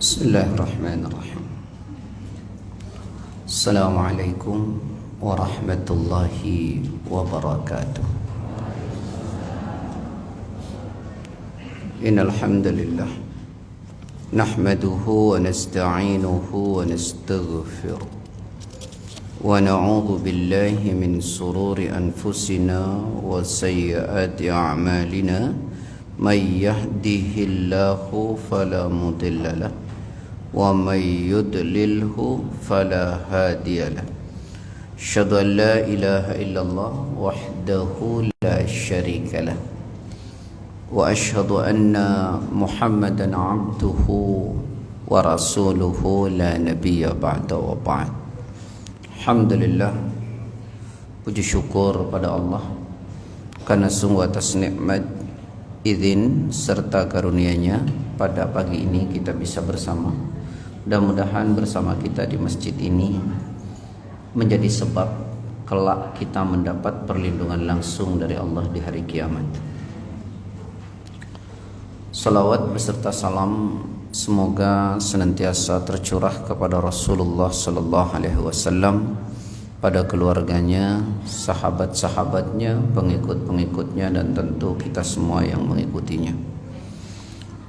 Bismillahirrahmanirrahim. Assalamualaikum warahmatullahi wabarakatuh. Innal hamdalillah nahmaduhu wa nasta'inuhu wa nastaghfiruh wa na'udzu billahi min sururi anfusina wa sayyiati a'malina. May yahdihillahu fala mudilla lahu wa may yudlilhu fala hadiya lahu. Asyhadu an la ilaha illallah wahdahu la syarika lahu wa asyhadu anna Muhammadan abduhu wa rasuluhu la nabiyya ba'da wa ba'd. Alhamdulillah, puji syukur pada Allah karena sungguh atas nikmat, izin serta karunia-Nya pada pagi ini kita bisa bersama. Mudah-mudahan bersama kita di masjid ini menjadi sebab kelak kita mendapat perlindungan langsung dari Allah di hari kiamat. Salawat beserta salam semoga senantiasa tercurah kepada Rasulullah sallallahu alaihi wasallam, pada keluarganya, sahabat-sahabatnya, pengikut-pengikutnya, dan tentu kita semua yang mengikutinya.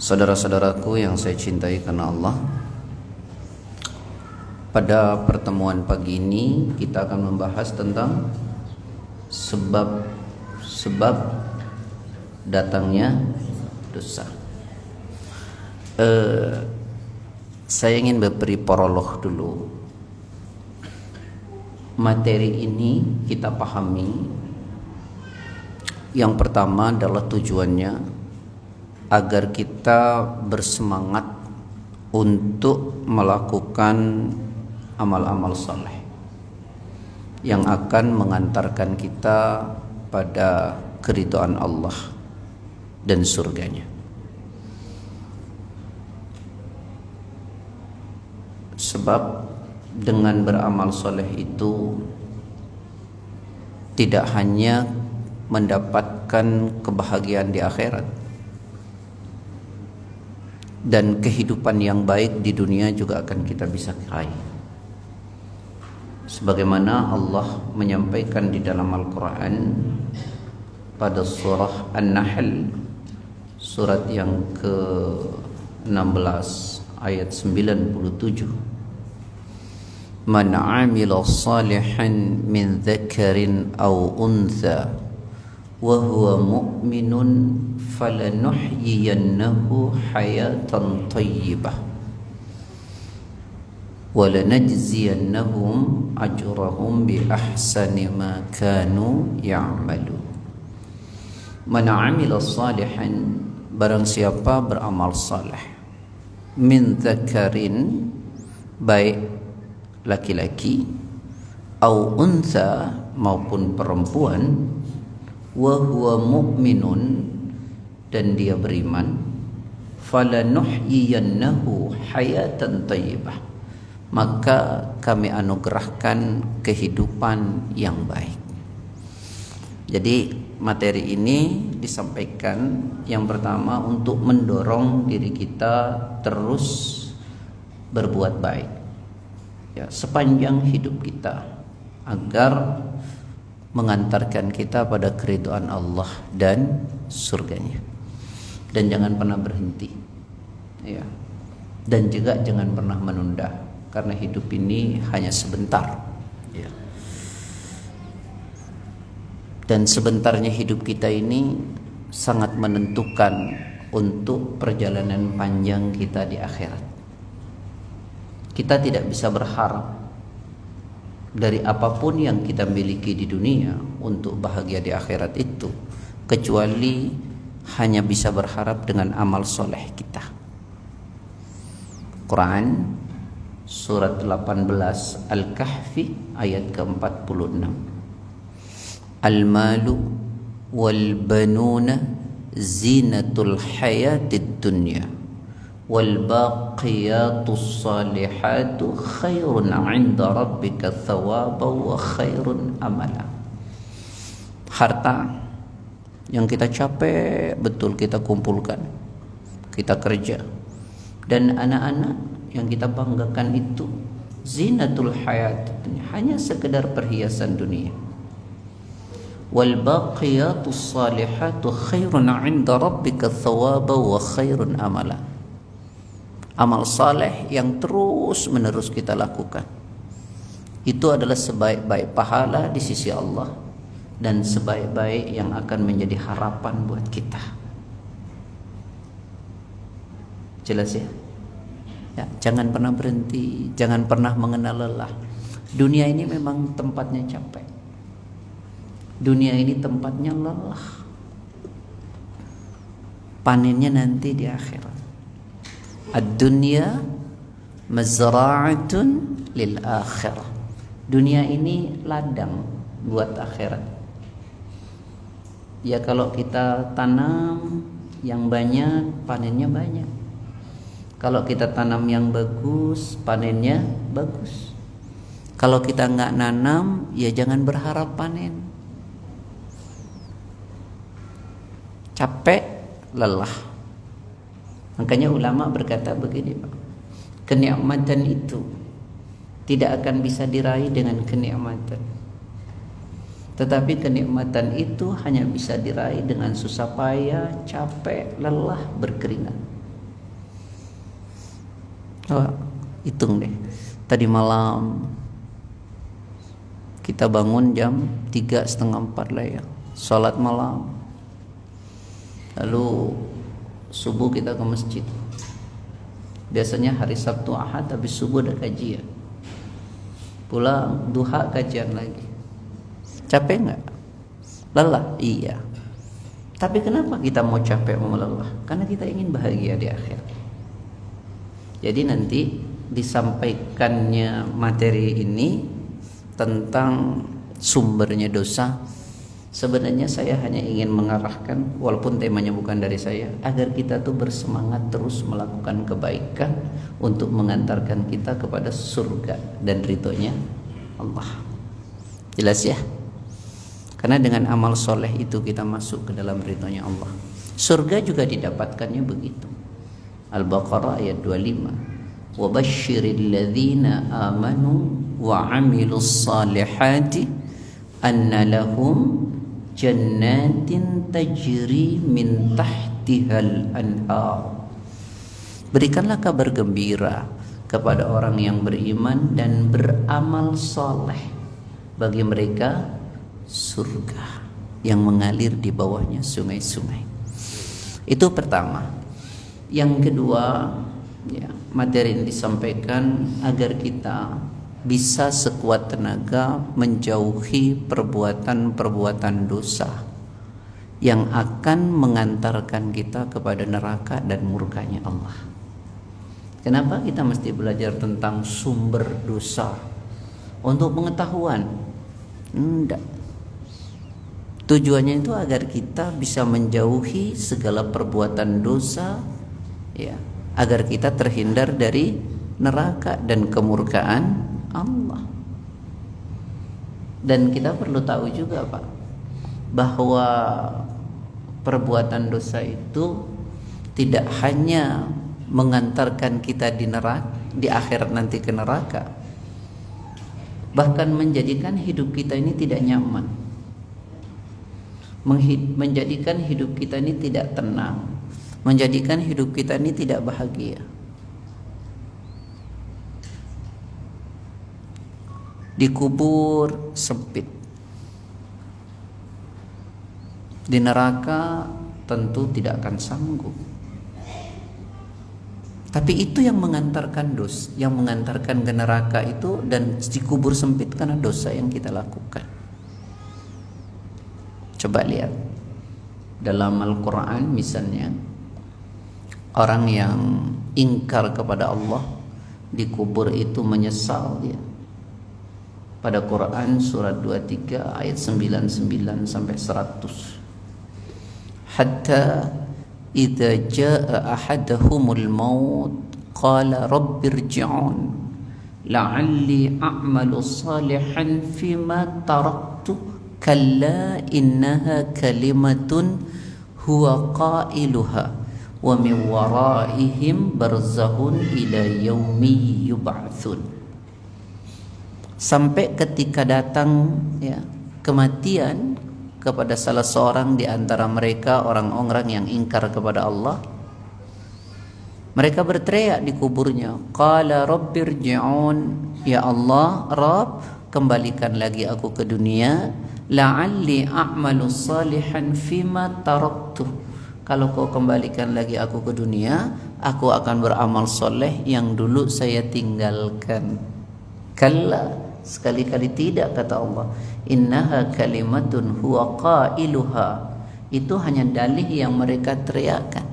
Saudara-saudaraku yang saya cintai karena Allah, pada pertemuan pagi ini kita akan membahas tentang sebab datangnya dosa. Saya ingin beri prolog dulu. Materi ini kita pahami. Yang pertama adalah tujuannya agar kita bersemangat untuk melakukan amal-amal saleh yang akan mengantarkan kita pada keridhaan Allah dan surganya. Sebab dengan beramal soleh itu tidak hanya mendapatkan kebahagiaan di akhirat dan kehidupan yang baik di dunia juga akan kita bisa raih. Sebagaimana Allah menyampaikan di dalam Al-Quran pada surah An-Nahl, surat yang ke-16 ayat 97. Man 'amila salihan min dzakarin aw untha wa huwa mu'minun falanuhyiyannahu hayatan thayyibah wa lanajziyannahum ajrahum bi ahsani ma kanu ya'malun. Man 'amila salihan, barang siapa beramal saleh, min dzakarin, baik laki-laki, au untha, maupun perempuan, wa huwa mu'minun, dan dia beriman, falanuhyiyannahu hayatan thayyibah, maka kami anugerahkan kehidupan yang baik. Jadi materi ini disampaikan yang pertama untuk mendorong diri kita terus berbuat baik sepanjang hidup kita, agar mengantarkan kita pada keridhaan Allah dan surganya. Dan jangan pernah berhenti, dan juga jangan pernah menunda, karena hidup ini hanya sebentar, dan sebentarnya hidup kita ini sangat menentukan untuk perjalanan panjang kita di akhirat. Kita tidak bisa berharap dari apapun yang kita miliki di dunia untuk bahagia di akhirat itu, kecuali hanya bisa berharap dengan amal soleh kita. Quran surat 18 Al-Kahfi ayat ke-46. Al-malu wal banuna zinatul hayatid dunya wal baqiyatus salihatu khairun 'inda rabbika thawaban wa khairun amala. Harta yang kita capek betul kita kumpulkan, kita kerja, Dan anak-anak yang kita banggakan itu zinatul hayat, hanya sekedar perhiasan dunia. Wal baqiyatus salihatu khairun 'inda rabbika thawaba wa khairun amala. Amal saleh yang terus menerus kita lakukan itu adalah sebaik-baik pahala di sisi Allah dan sebaik-baik yang akan menjadi harapan buat kita. Jelas ya? Ya, jangan pernah berhenti, jangan pernah mengenal lelah. Dunia ini memang tempatnya capek. Dunia ini tempatnya lelah. Panennya nanti di akhirat. Ad-dunya mazra'atun lil akhirah. Dunia ini ladang buat akhirat. Ya kalau kita tanam yang banyak, panennya banyak. Kalau kita tanam yang bagus, panennya bagus. Kalau kita nggak nanam, ya jangan berharap panen. Capek, lelah. Makanya ulama berkata begini, Pak. Kenikmatan itu tidak akan bisa diraih dengan kenikmatan. Tetapi kenikmatan itu hanya bisa diraih dengan susah payah, capek, lelah, berkeringat. Oh, hitung deh. Tadi malam kita bangun jam 3:30 lah ya, sholat malam. Lalu subuh kita ke masjid. Biasanya hari Sabtu Ahad habis subuh ada kajian. Pulang duha kajian lagi. Capek nggak? Lelah? Iya. Tapi kenapa kita mau capek, mau lelah? Karena kita ingin bahagia di akhir. Jadi nanti disampaikannya materi ini tentang sumbernya dosa. Sebenarnya saya hanya ingin mengarahkan, walaupun temanya bukan dari saya, agar kita tuh bersemangat terus melakukan kebaikan untuk mengantarkan kita kepada surga dan ridhonya Allah. Jelas ya? Karena dengan amal soleh itu kita masuk ke dalam ridhonya Allah. Surga juga didapatkannya begitu. Al-Baqarah ayat 25. Wa basyiril ladzina amanu wa 'amilus salihati anna lahum jannatin tajri min tahtihal anhar. Berikanlah kabar gembira kepada orang yang beriman dan beramal soleh, bagi mereka surga yang mengalir di bawahnya sungai-sungai. Itu pertama. Yang kedua, ya, materi ini disampaikan agar kita bisa sekuat tenaga menjauhi perbuatan-perbuatan dosa yang akan mengantarkan kita kepada neraka dan murkanya Allah. Kenapa kita mesti belajar tentang sumber dosa? Untuk pengetahuan? Enggak. Tujuannya itu agar kita bisa menjauhi segala perbuatan dosa, ya, agar kita terhindar dari neraka dan kemurkaan Allah. Dan kita perlu tahu juga, Pak, bahwa perbuatan dosa itu tidak hanya mengantarkan kita di neraka, di akhirat nanti ke neraka, bahkan menjadikan hidup kita ini tidak nyaman, menjadikan hidup kita ini tidak tenang, menjadikan hidup kita ini tidak bahagia. Dikubur sempit, di neraka tentu tidak akan sanggup. Tapi itu yang mengantarkan dosa, yang mengantarkan ke neraka itu, dan dikubur sempit karena dosa yang kita lakukan. Coba lihat dalam Al-Quran misalnya, orang yang ingkar kepada Allah dikubur itu menyesal dia. Pada Quran surat 23 ayat 99 sampai 100. Hatta idza jaa ahaduhumul maut qala rabbirji'un la'alli a'malu salihan fima taraktu kalla innaha kalimatun huwa qailuha wa min waraihim barzakhun ila yaumi yub'atsun. Sampai ketika datang ya kematian kepada salah seorang di antara mereka, orang-orang yang ingkar kepada Allah, mereka berteriak di kuburnya, qala rabbirji'un, ya Allah, Rabb, kembalikan lagi aku ke dunia, la'alli a'malu salihan fima taraktu. Kalau kau kembalikan lagi aku ke dunia, aku akan beramal soleh yang dulu saya tinggalkan. Kalla, sekali-kali tidak, kata Allah. Innaha kalimatun huwa qailuha. Itu hanya dalih yang mereka teriakkan.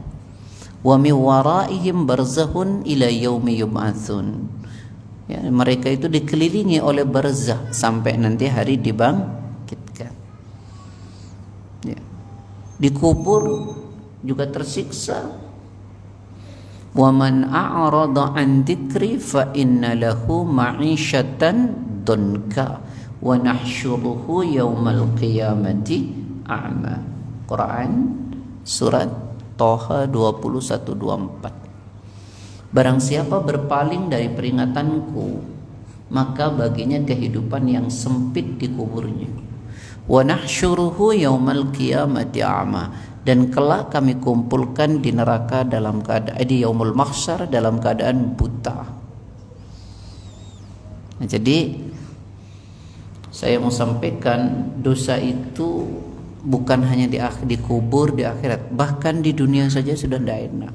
Wa min waraihim barzakhun ila yaumi yub'atsun. Ya, mereka itu dikelilingi oleh barzah sampai nanti hari dibangkitkan. Ya. Dikubur juga tersiksa. Wa man a'rada an dzikri fa inna lahu ma'isyatan dunka wa nahsyuruhu yaumal qiyamati a'ma. Quran surat Toha 21-24. Barang siapa berpaling dari peringatanku, maka baginya kehidupan yang sempit di kuburnya. Wa nahsyuruhu yaumal qiyamati a'ma, dan kelak kami kumpulkan di neraka dalam keadaan di yaumul mahsyar dalam keadaan buta. Nah, jadi saya mau sampaikan dosa itu bukan hanya di kubur, di akhirat, bahkan di dunia saja sudah tidak enak.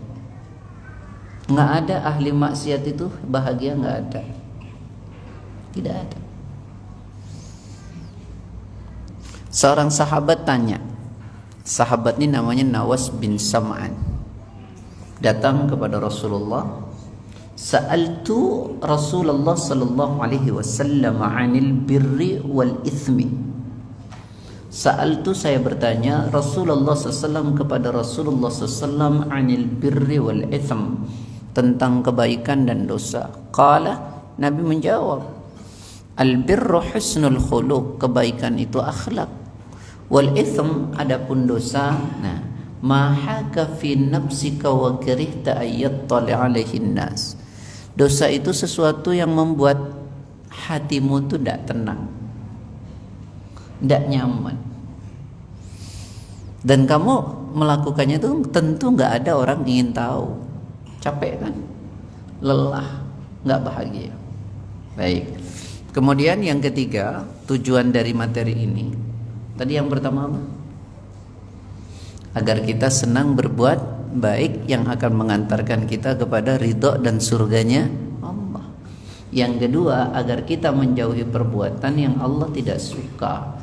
Nggak ada ahli maksiat itu bahagia, nggak ada, tidak ada. Seorang sahabat tanya, sahabat ini namanya Nawas bin Sam'an, datang kepada Rasulullah. Sa'altu Rasulullah sallallahu alaihi wasallam 'anil birri wal ithmi. Sa'altu, saya bertanya, Rasulullah SAW kepada Rasulullah SAW 'anil birri wal ithm, tentang kebaikan dan dosa. Qala, Nabi menjawab, al birru husnul khuluq, kebaikan itu akhlak. Wal ithm, adapun dosa, nah, ma haka fi nafsika wa karihta ayyattali alaihi nas. Dosa itu sesuatu yang membuat hatimu itu tidak tenang, tidak nyaman, dan kamu melakukannya itu tentu nggak ada orang ingin tahu. Capek kan, lelah, nggak bahagia. Baik. Kemudian yang ketiga, tujuan dari materi ini. Tadi yang pertama apa? Agar kita senang berbuat baik yang akan mengantarkan kita kepada ridho dan surganya Allah. Yang kedua, agar kita menjauhi perbuatan yang Allah tidak suka,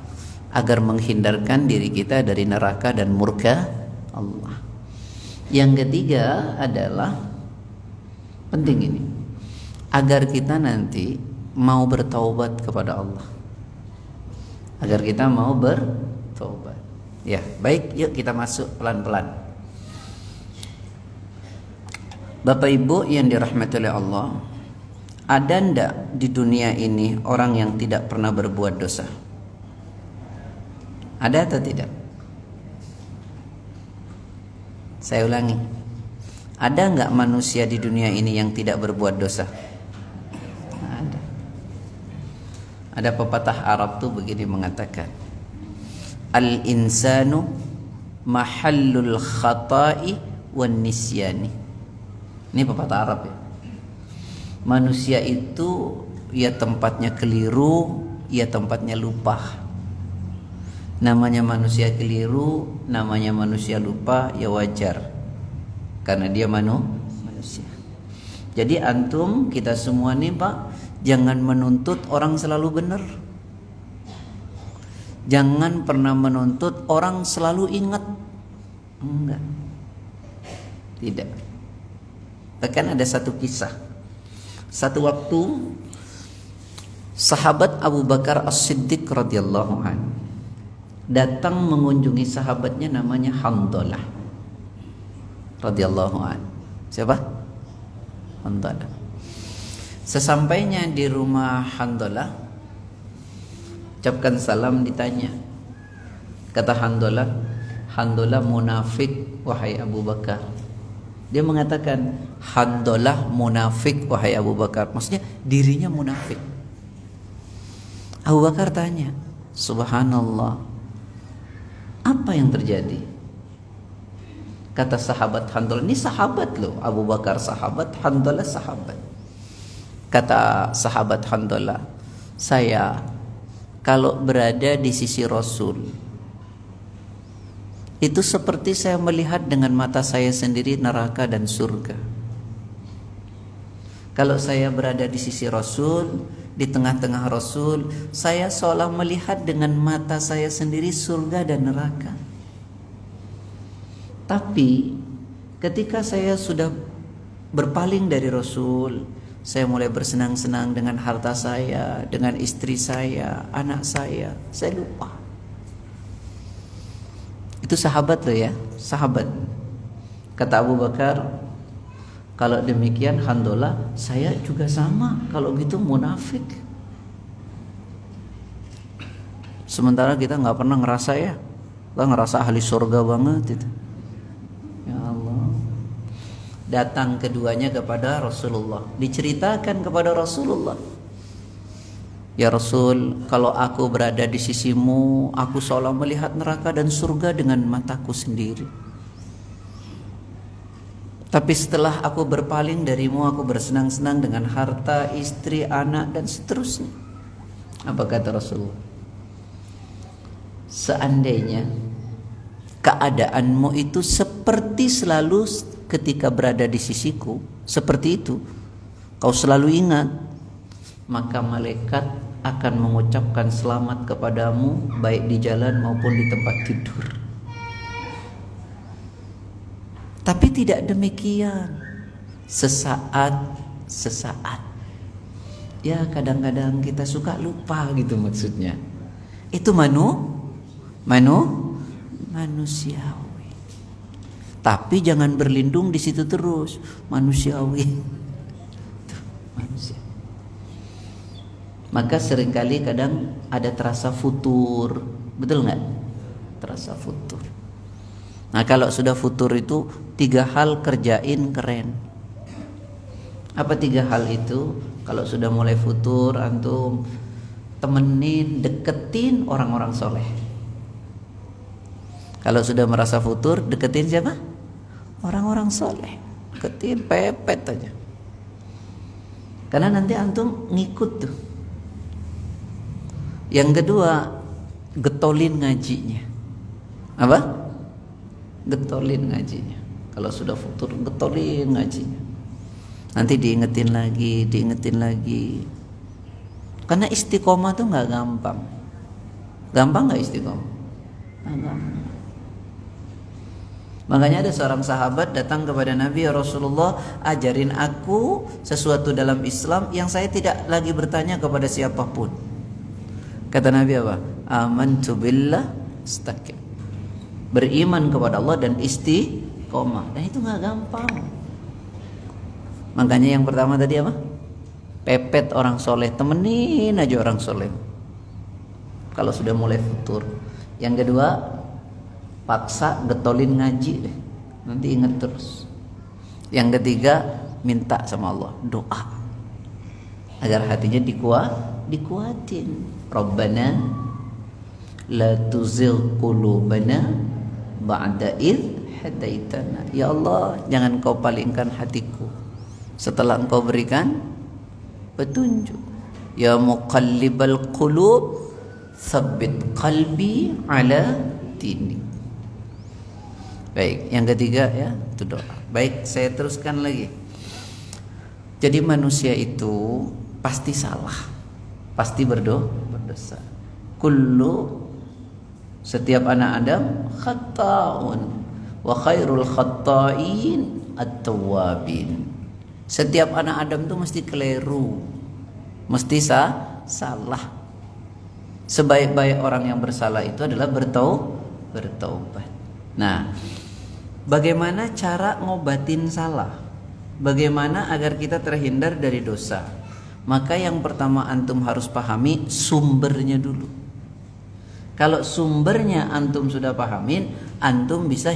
agar menghindarkan diri kita dari neraka dan murka Allah. Yang ketiga adalah penting ini, agar kita nanti mau bertaubat kepada Allah, agar kita mau bertaubat. Ya, baik, yuk kita masuk pelan-pelan. Bapak Ibu yang dirahmati oleh Allah, ada ndak di dunia ini orang yang tidak pernah berbuat dosa? Ada atau tidak? Saya ulangi, ada nggak manusia di dunia ini yang tidak berbuat dosa? Ada. Ada pepatah Arab tuh begini mengatakan, al-insanu mahallul khata'i wan nisyani. Ini pepatah Arab ya. Manusia itu ya tempatnya keliru, ya tempatnya lupa. Namanya manusia keliru, namanya manusia lupa, ya wajar, karena dia manusia. Jadi antum, kita semua nih Pak, jangan menuntut orang selalu benar. Jangan pernah menuntut orang selalu ingat. Enggak. Tidak. Bahkan ada satu kisah. Satu waktu sahabat Abu Bakar As-Siddiq radhiyallahu anhu datang mengunjungi sahabatnya namanya Handalah radhiyallahu anhu. Siapa? Handalah. Sesampainya di rumah Handalah, ucapkan salam, ditanya. Kata Handalah, Handalah munafik wahai Abu Bakar. Dia mengatakan, Handalah munafik wahai Abu Bakar. Maksudnya dirinya munafik. Abu Bakar tanya, subhanallah, apa yang terjadi? Kata sahabat Handalah, ini sahabat loh, Abu Bakar sahabat, Handalah sahabat. Kata sahabat Handalah, saya kalau berada di sisi Rasul, itu seperti saya melihat dengan mata saya sendiri neraka dan surga. Kalau saya berada di sisi Rasul, di tengah-tengah Rasul, saya seolah melihat dengan mata saya sendiri surga dan neraka. Tapi ketika saya sudah berpaling dari Rasul, saya mulai bersenang-senang dengan harta saya, dengan istri saya, anak saya lupa. Itu sahabat loh ya, sahabat. Kata Abu Bakar, kalau demikian Handalah, saya juga sama, kalau gitu munafik. Sementara kita nggak pernah ngerasa ya, kita ngerasa ahli surga banget itu. Ya Allah. Datang keduanya kepada Rasulullah, diceritakan kepada Rasulullah, ya Rasul, kalau aku berada di sisimu, aku seolah melihat neraka dan surga dengan mataku sendiri. Tapi setelah aku berpaling darimu, aku bersenang-senang dengan harta, istri, anak, dan seterusnya. Apa kata Rasulullah? Seandainya keadaanmu itu seperti selalu ketika berada di sisiku, seperti itu, kau selalu ingat, maka malaikat akan mengucapkan selamat kepadamu baik di jalan maupun di tempat tidur. Tapi tidak demikian. Sesaat. Ya kadang-kadang kita suka lupa gitu maksudnya. Itu manusiawi. Tapi jangan berlindung di situ terus. Manusiawi. Tuh, manusia. Maka seringkali kadang ada terasa futur, betul nggak? Terasa futur. Nah kalau sudah futur itu 3 hal kerjain keren. Apa 3 hal itu? Kalau sudah mulai futur, antum temenin, deketin orang-orang soleh. Kalau sudah merasa futur, deketin siapa? Orang-orang soleh. Deketin, pepet aja. Karena nanti antum ngikut tuh. Yang kedua, getolin ngajinya. Apa? Getolin ngajinya. Kalau sudah futur, getolin ngajinya. Nanti diingetin lagi. Karena istiqomah tuh nggak gampang. Gampang nggak istiqomah? Nggak gampang. Makanya ada seorang sahabat datang kepada Nabi, ya Rasulullah, ajarin aku sesuatu dalam Islam yang saya tidak lagi bertanya kepada siapapun. Kata Nabi apa? Amantu billah istaqim. Beriman kepada Allah dan istiqomah. Dan itu nggak gampang. Makanya yang pertama tadi apa? Pepet orang soleh, temenin aja orang soleh. Kalau sudah mulai futur. Yang kedua, paksa getolin ngaji deh. Nanti ingat terus. Yang ketiga, minta sama Allah, doa agar hatinya dikuatin. Rabbana la tuzigh qulubana ba'da idh hadaitana. Ya Allah, jangan kau palingkan hatiku setelah engkau berikan petunjuk. Ya muqallibal qulub tsabbit qalbi ala dinik. Baik, yang ketiga ya, itu doa. Baik, saya teruskan lagi. Jadi manusia itu pasti salah, pasti berdosa. Setiap anak Adam khata'un wa khairul khata'in at-tawwabin. Setiap anak Adam itu mesti keliru, mesti salah. Sebaik-baik orang yang bersalah itu adalah bertaubat. Nah, bagaimana cara ngobatin salah? Bagaimana agar kita terhindar dari dosa? Maka yang pertama antum harus pahami sumbernya dulu. Kalau sumbernya antum sudah pahamin, antum bisa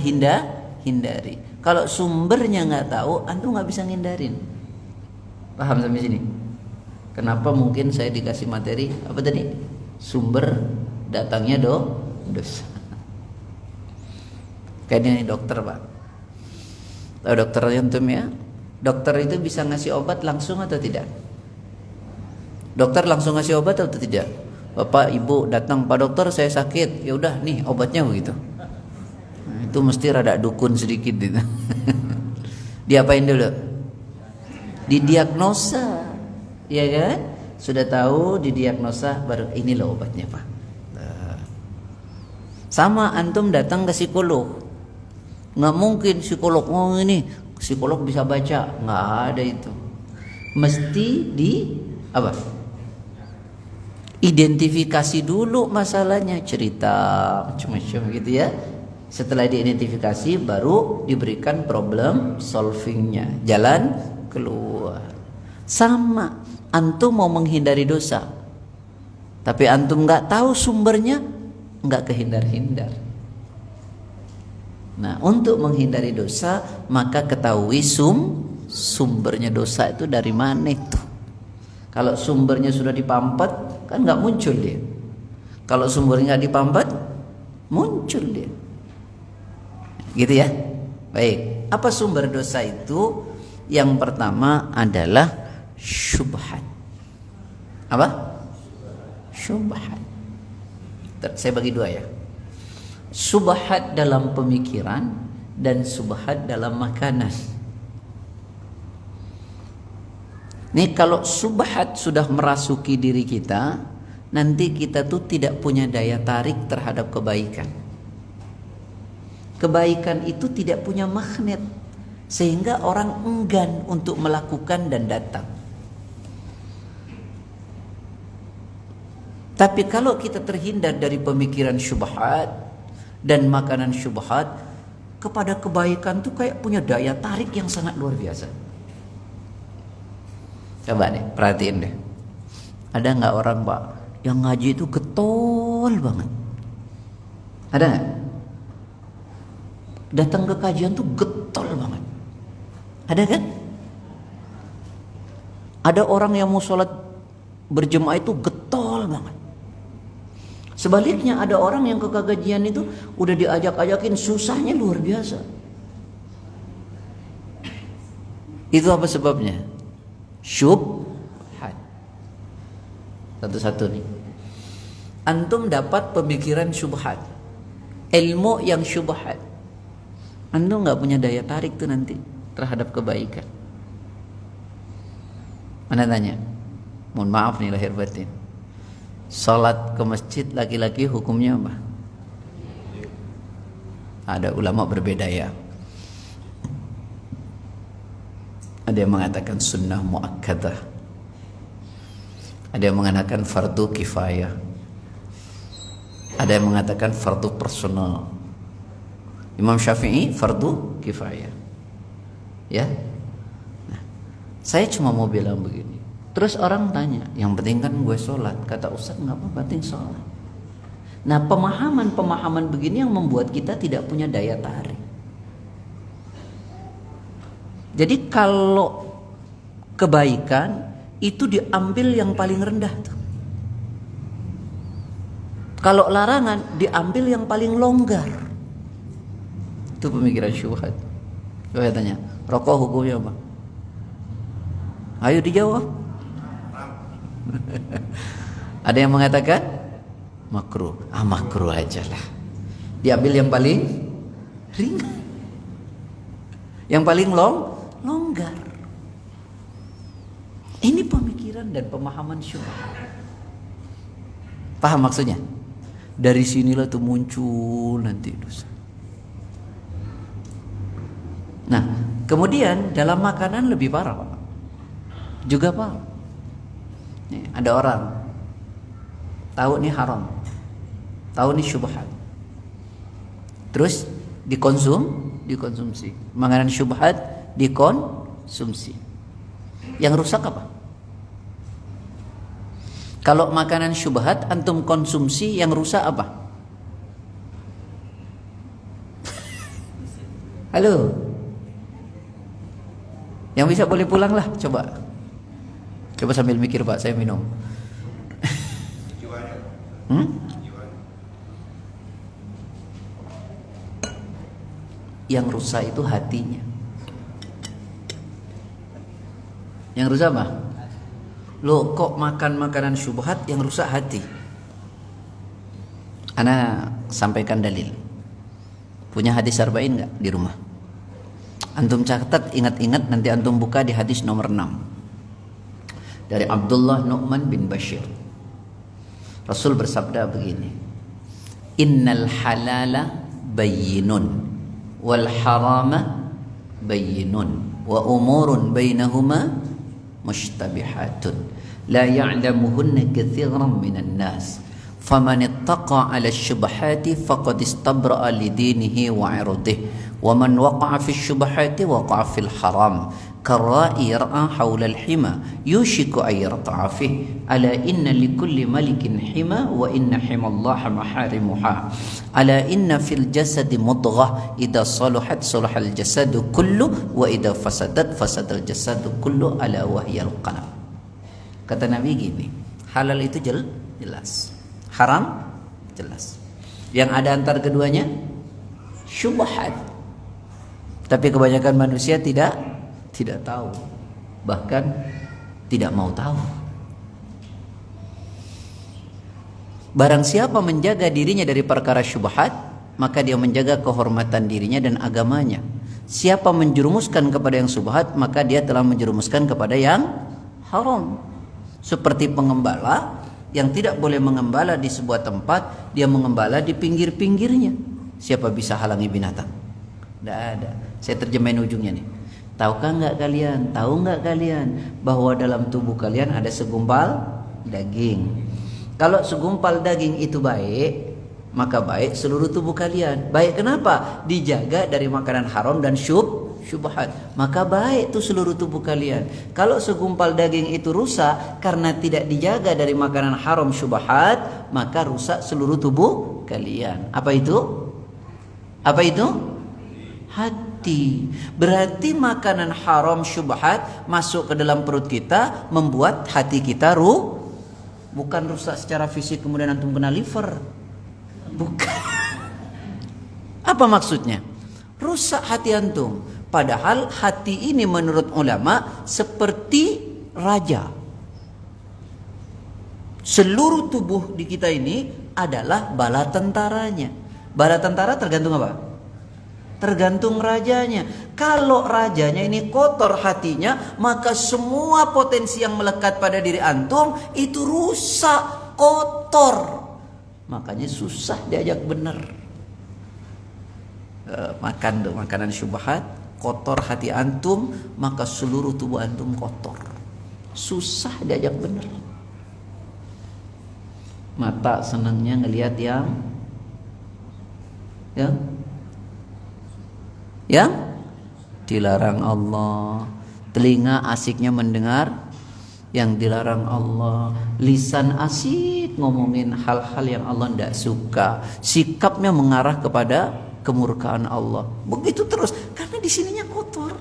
hindari. Kalau sumbernya nggak tahu, antum nggak bisa ngindarin. Paham sampai sini? Kenapa mungkin saya dikasih materi apa tadi? Sumber datangnya dosa. Kayaknya ini dokter, Pak. Tahu dokter antum ya? Dokter itu bisa ngasih obat langsung atau tidak? Dokter langsung ngasih obat atau tidak? Bapak, Ibu datang, Pak Dokter saya sakit. Ya udah nih obatnya begitu. Nah, itu mesti rada dukun sedikit gitu. Diapain dulu? Didiagnosa. Ya kan? Sudah tahu didiagnosa baru ini loh obatnya, Pak. Sama antum datang ke psikolog. Nggak mungkin psikolog ini psikolog bisa baca, nggak ada itu. Mesti apa? Identifikasi dulu masalahnya, cerita macam-macam gitu ya. Setelah diidentifikasi baru diberikan problem solvingnya, jalan keluar. Sama, antum mau menghindari dosa, tapi antum nggak tahu sumbernya, nggak kehindar-hindar. Nah, untuk menghindari dosa maka ketahui sumbernya dosa itu dari mana itu. Kalau sumbernya sudah dipampat kan nggak muncul dia. Kalau sumbernya nggak dipampat muncul dia. Gitu ya. Baik. Apa sumber dosa itu? Yang pertama adalah syubhat. Apa? Syubhat. Saya bagi dua ya. Subhat dalam pemikiran dan subhat dalam makanan. Nih kalau subhat sudah merasuki diri kita, nanti kita tuh tidak punya daya tarik terhadap kebaikan. Kebaikan itu tidak punya magnet, sehingga orang enggan untuk melakukan dan datang. Tapi kalau kita terhindar dari pemikiran syubhat dan makanan syubhat, kepada kebaikan tuh kayak punya daya tarik yang sangat luar biasa. Coba deh, perhatiin deh. Ada nggak orang, Pak, yang ngaji itu getol banget? Ada nggak? Datang ke kajian tuh getol banget. Ada kan? Ada orang yang mau sholat berjemaah itu getol banget. Sebaliknya ada orang yang ke kajian itu udah diajak-ajakin susahnya luar biasa. Itu apa sebabnya? Syubhat. Satu-satu nih. Antum dapat pemikiran syubhat, ilmu yang syubhat. Antum nggak punya daya tarik tuh nanti terhadap kebaikan. Mana tanya? Mohon maaf nih lahir batin. Salat ke masjid laki-laki hukumnya apa? Ada ulama berbeda ya. Ada yang mengatakan sunnah muakkadah. Ada yang mengatakan fardu kifayah. Ada yang mengatakan fardu personal. Imam Syafi'i fardu kifayah. Ya. Nah, saya cuma mau bilang begini. Terus orang tanya, yang penting kan gue sholat. Kata Ustaz, nggak apa penting sholat. Nah, pemahaman begini yang membuat kita tidak punya daya tarik. Jadi kalau kebaikan itu diambil yang paling rendah tuh. Kalau larangan diambil yang paling longgar. Itu pemikiran syubhat. Coba tanya, rokok hukumnya apa? Ayo dijawab. Ada yang mengatakan makruh. Makruh aja lah. Diambil yang paling ringan, yang paling longgar. Ini pemikiran dan pemahaman syubhat. Paham maksudnya? Dari sinilah tuh muncul nanti dosa. Nah, kemudian dalam makanan lebih parah, Pak. Juga Pak. Nih, ada orang tahu nih haram, tahu nih syubhat, terus dikonsumsi. Makanan syubhat dikonsumsi. Yang rusak apa? Kalau makanan syubhat antum konsumsi, yang rusak apa? Halo. Yang bisa boleh pulang lah, coba. Coba sambil mikir Pak, saya minum. Yang rusak itu hatinya. Yang rusak apa? Lo kok makan makanan syubhat yang rusak hati? Ana sampaikan dalil. Punya hadis arba'in enggak di rumah? Antum catat, ingat-ingat, nanti antum buka di hadis nomor 6. Dari Abdullah Nu'man bin Bashir. Rasul bersabda begini. Innal halala bayyinun wal harama bayyinun wa umurun bainahuma mushtabihatun la ya'lamuhunna katsiran minan nas faman ittaqa 'ala asy-syubhati faqad istabra'a li dinihi wa 'irdihi wa man waqa'a fi asy-syubhati waqa'a fil haram karra'i yar'a hawla al-hima yushiku ay yarta'a fihi ala inna likulli malikin hima wa inna himallaha maharimuha ala inna fil jasadi mudghah idza saluhat salahal jasadu kullu wa idza fasadat fasadal jasadu kullu ala wahyal qalb. Kata Nabi gini, halal itu jelas, haram jelas, yang ada antar keduanya syubhat. Tapi kebanyakan manusia tidak tahu, bahkan tidak mau tahu. Barang siapa menjaga dirinya dari perkara syubhat, maka dia menjaga kehormatan dirinya dan agamanya. Siapa menjerumuskan kepada yang syubhat, maka dia telah menjerumuskan kepada yang haram. Seperti pengembala yang tidak boleh mengembala di sebuah tempat, dia mengembala di pinggir-pinggirnya. Siapa bisa halangi binatang? Tidak ada. Saya terjemahin ujungnya nih. Tahu nggak kalian bahwa dalam tubuh kalian ada segumpal daging? Kalau segumpal daging itu baik, maka baik seluruh tubuh kalian. Baik kenapa? Dijaga dari makanan haram dan syubhat. Maka baik tuh seluruh tubuh kalian. Kalau segumpal daging itu rusak karena tidak dijaga dari makanan haram syubhat, maka rusak seluruh tubuh kalian. Apa itu? Hati. Berarti makanan haram syubhat masuk ke dalam perut kita, membuat hati kita bukan rusak secara fisik kemudian antum kena liver. Bukan. Apa maksudnya? Rusak hati antum. Padahal hati ini menurut ulama seperti raja. Seluruh tubuh di kita ini adalah bala tentaranya. Bala tentara tergantung apa? Tergantung rajanya. Kalau rajanya ini kotor hatinya, maka semua potensi yang melekat pada diri antum itu rusak, kotor. Makanya susah diajak benar. Makan tuh makanan syubhat, kotor hati antum, maka seluruh tubuh antum kotor. Susah diajak benar. Mata senangnya ngelihat yang dilarang Allah. Telinga asiknya mendengar yang dilarang Allah. Lisan asik ngomongin hal-hal yang Allah tidak suka. Sikapnya mengarah kepada kemurkaan Allah. Begitu terus, karena di sininya kotor.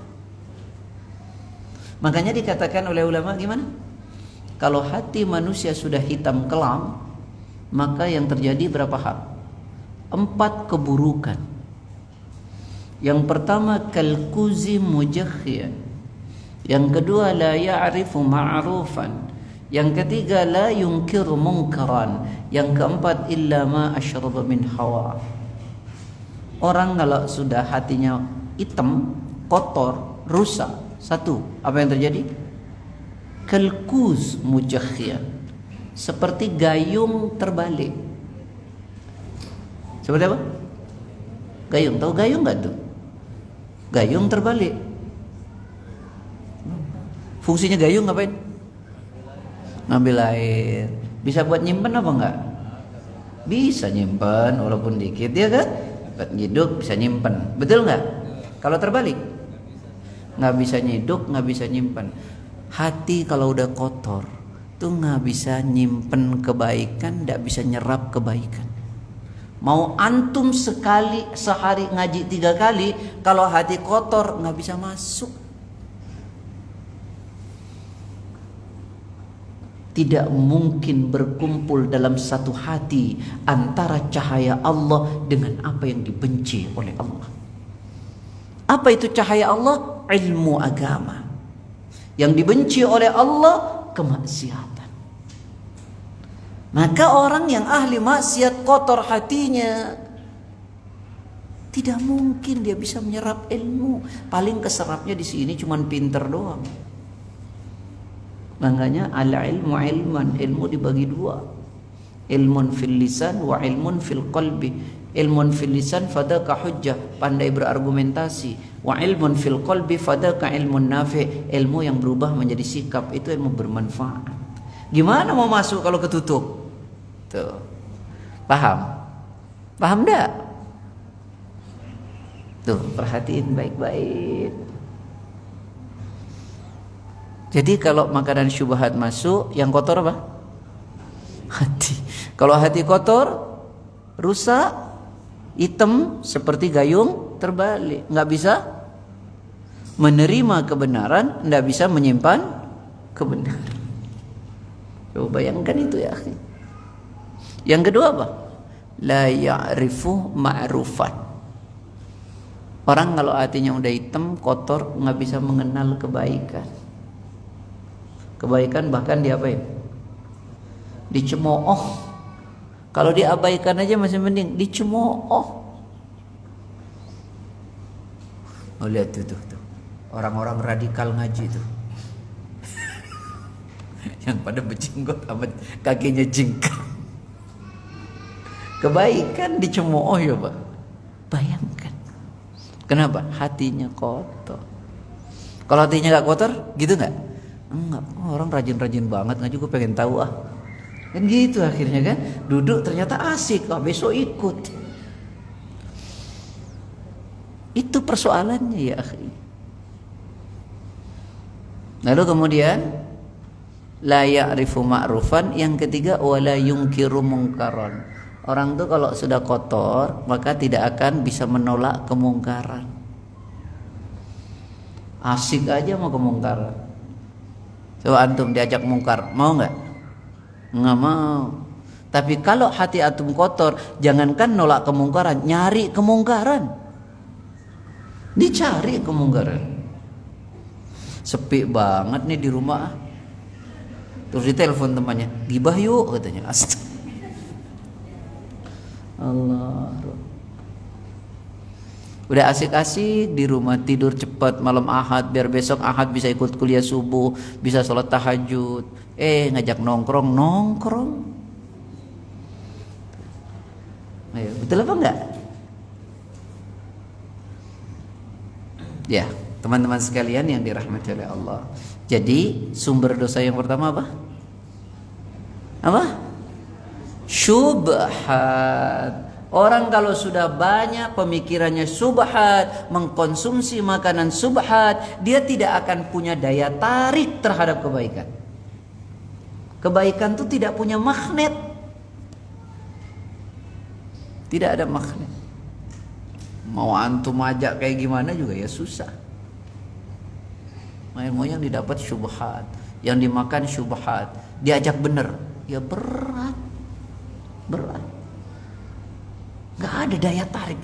Makanya dikatakan oleh ulama gimana? Kalau hati manusia sudah hitam kelam, maka yang terjadi berapa hal? 4 keburukan. Yang pertama kalkuzi mujakhiyan. Yang kedua la ya'rifu ma'rufan. Yang ketiga la yunkiru munkaran. Yang keempat illa ma asyraba min hawa. Orang kalau sudah hatinya hitam, kotor, rusak, satu, apa yang terjadi? Kalkuz mujakhiyan. Seperti gayung terbalik. Seperti apa? Gayung, tahu gayung enggak tuh? Gayung terbalik. Fungsinya gayung ngapain? Ngambil air. Bisa buat nyimpen apa enggak? Bisa nyimpen walaupun dikit ya kan? Buat ngiduk bisa nyimpen. Betul enggak? Kalau terbalik nggak bisa nyiduk, nggak bisa nyimpen. Hati kalau udah kotor tuh nggak bisa nyimpen kebaikan, nggak bisa nyerap kebaikan. Mau antum sehari ngaji 3 kali, kalau hati kotor nggak bisa masuk. Tidak mungkin berkumpul dalam satu hati antara cahaya Allah dengan apa yang dibenci oleh Allah. Apa itu cahaya Allah? Ilmu agama. Yang dibenci oleh Allah, kemaksiatan. Maka orang yang ahli maksiat kotor hatinya, tidak mungkin dia bisa menyerap ilmu. Paling keserapnya di sini cuman pinter doang. Makanya al-ilmu ilman, ilmu dibagi 2. Ilmun fil lisan wa ilmun fil qalbi. Ilmun fil lisan fadaka hujjah, pandai berargumentasi. Wa ilmun fil qalbi fadaka ilmun nafi', ilmu yang berubah menjadi sikap, itu ilmu bermanfaat. Gimana mau masuk kalau ketutup? Tuh. Paham? Paham enggak? Tuh, perhatiin baik-baik. Jadi kalau makanan syubhat masuk, yang kotor apa? Hati. Kalau hati kotor, rusak, hitam seperti gayung terbalik, nggak bisa menerima kebenaran, nggak bisa menyimpan kebenaran. Coba bayangkan itu ya. Yang kedua apa? La ya'rifu ma'rufan. Orang kalau hatinya udah hitam, kotor, nggak bisa mengenal kebaikan. Kebaikan bahkan diapain? Dicemooh. Kalau diabaikan aja masih mending, dicemooh. Oh, lihat tuh. Orang-orang radikal ngaji tuh. Yang pada berjenggot amat kakinya jingkrak. Kebaikan dicemooh ya, Pak. Bayangkan. Kenapa? Hatinya kotor. Kalau hatinya gak kotor, gitu gak? Enggak, orang rajin-rajin banget ngaji, gue pengen tahu ah. Kan gitu akhirnya kan. Duduk ternyata asik, besok ikut. Itu persoalannya ya akhi. Lalu kemudian la ya'rifu ma'rufan, yang ketiga wala yungkiru mungkaran. Orang tuh kalau sudah kotor maka tidak akan bisa menolak kemungkaran. Asik aja mau kemungkaran. Coba antum diajak mungkar, mau nggak? Nggak mau. Tapi kalau hati antum kotor, jangankan nolak kemungkaran, nyari kemungkaran. Dicari kemungkaran. Sepi banget nih di rumah. Terus ditelepon temannya, gibah yuk katanya. Allah. Udah asik-asik di rumah, tidur cepat malam Ahad biar besok Ahad bisa ikut kuliah subuh, bisa sholat tahajud. Ngajak nongkrong. Ayo, betul apa enggak? Ya, teman-teman sekalian yang dirahmati oleh Allah. Jadi sumber dosa yang pertama apa? Apa? Syubhat. Orang kalau sudah banyak pemikirannya subhat, mengkonsumsi makanan subhat, dia tidak akan punya daya tarik terhadap kebaikan. Kebaikan itu tidak punya magnet. Tidak ada magnet. Mau antum ajak kayak gimana juga ya susah. Mau yang didapat syubhat, yang dimakan syubhat, diajak bener, ya berat. Gak ada daya tarik.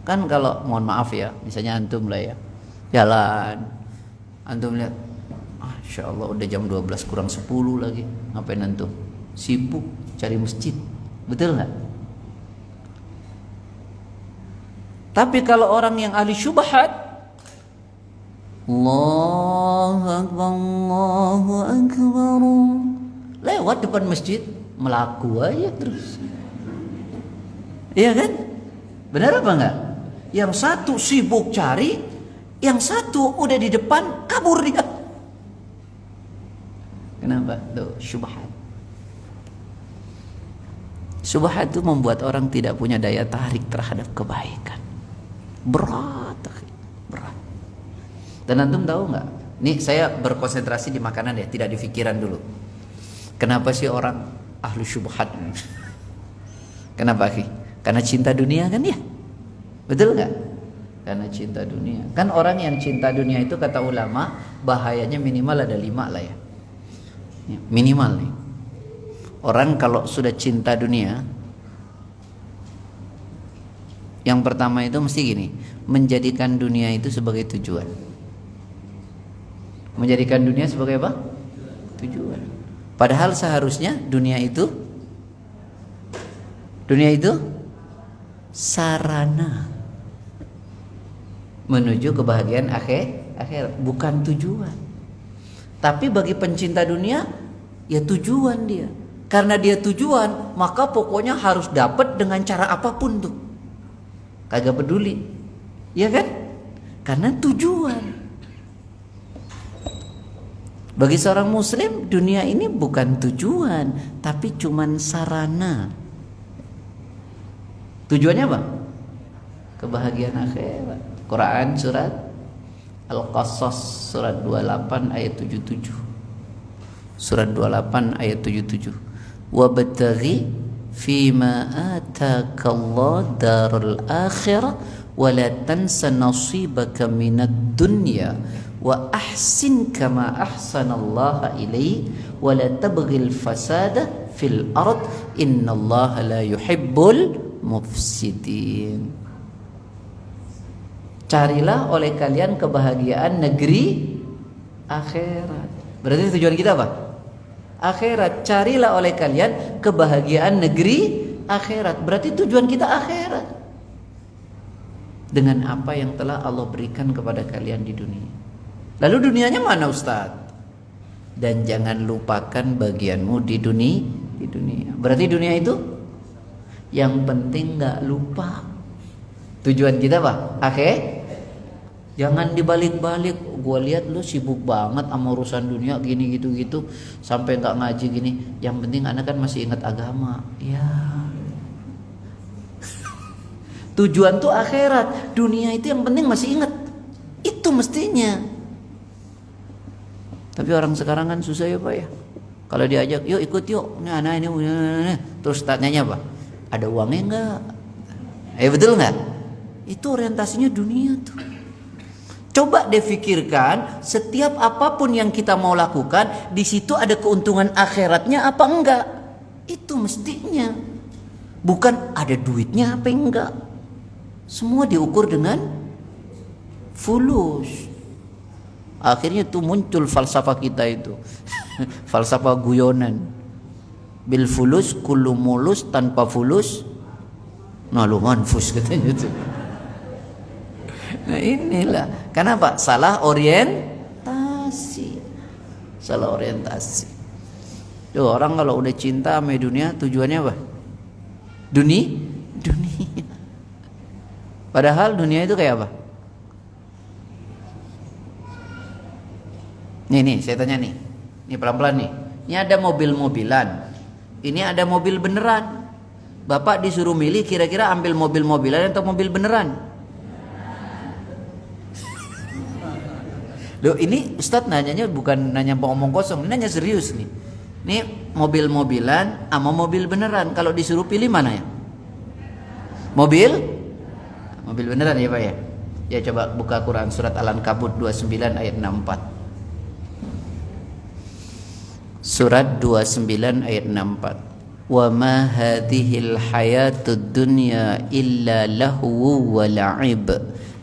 Kan kalau mohon maaf ya, misalnya antum lah ya jalan, antum lihat, Masya Allah udah jam 12 kurang 10 lagi, ngapain antum? Sibuk cari masjid, betul gak? Tapi kalau orang yang ahli syubhat, Allahu Akbar, lewat depan masjid, melaku aja terus. Iya kan? Benar apa enggak? Yang satu sibuk cari, yang satu udah di depan kabur dia. Kenapa? Tuh, syubhat. Syubhat itu membuat orang tidak punya daya tarik terhadap kebaikan. Berat. Dan antum tahu enggak? Nih saya berkonsentrasi di makanan ya, tidak di pikiran dulu. Kenapa sih orang ahlu syubhat? Kenapa, Ki? Karena cinta dunia kan ya? Betul nggak? Karena cinta dunia. Kan orang yang cinta dunia itu kata ulama bahayanya minimal ada 5 lah ya. Minimal nih. Orang kalau sudah cinta dunia, yang pertama itu mesti gini, menjadikan dunia itu sebagai tujuan. Menjadikan dunia sebagai apa? Tujuan. Padahal seharusnya dunia itu sarana menuju kebahagiaan akhirat, bukan tujuan. Tapi bagi pencinta dunia ya tujuan dia. Karena dia tujuan, maka pokoknya harus dapat dengan cara apapun tuh. Kagak peduli. Ya kan? Karena tujuan. Bagi seorang muslim, dunia ini bukan tujuan, tapi cuman sarana. Tujuannya apa? Kebahagiaan akhirat. Quran surat Al-Qasas surat 28 ayat 77. Surat 28 ayat 77. Wabtaghi fima atakallahu darul akhirah wa la tansa nasibaka minad dunya wa ahsin kama ahsanallaha ilaik wa la tabghil fasada fil ard innallaha la yuhibbul mufsidin. Carilah oleh kalian kebahagiaan negeri akhirat. Berarti tujuan kita apa? Akhirat. Carilah oleh kalian kebahagiaan negeri akhirat. Berarti tujuan kita akhirat. Dengan apa yang telah Allah berikan kepada kalian di dunia. Lalu dunianya mana Ustaz? Dan jangan lupakan bagianmu di dunia. Berarti dunia itu yang penting gak lupa. Tujuan kita apa? Jangan dibalik-balik. Gua lihat lu sibuk banget sama urusan dunia gini gitu sampai nggak ngaji gini. Yang penting anak kan masih ingat agama. Ya. Tujuan tuh akhirat. Dunia itu yang penting masih ingat. Itu mestinya. Tapi orang sekarang kan susah ya Pak ya. Kalau diajak, yuk ikut yuk. Nah ini. Terus tanyanya apa? Ada uangnya enggak? Betul nggak? Itu orientasinya dunia tuh. Coba difikirkan, setiap apapun yang kita mau lakukan, di situ ada keuntungan akhiratnya apa enggak? Itu mestinya. Bukan ada duitnya apa enggak. Semua diukur dengan fulus. Akhirnya tuh muncul falsafah kita itu. Falsafah guyonan. Bil fulus kullu mulus, tanpa fulus nalu manfus katanya tuh. Nah inilah. Kenapa? Salah orientasi. Tuh orang kalau udah cinta sama dunia, tujuannya apa? Dunia. Padahal dunia itu kayak apa? Nih saya tanya nih. Nih pelan-pelan nih. Ini ada mobil-mobilan. Ini ada mobil beneran. Bapak disuruh milih kira-kira ambil mobil-mobilan atau mobil beneran? Loh ini Ustadz nanyanya bukan nanya omong kosong, ini nanya serius nih. Ini mobil-mobilan sama mobil beneran. Kalau disuruh pilih mana ya? Mobil beneran ya Pak ya? Ya coba buka Quran surat Al-Ankabut 29 ayat 64. Surat 29 ayat 64. Wa ma hadhil hayatud dunya illa lahu wa la'ib.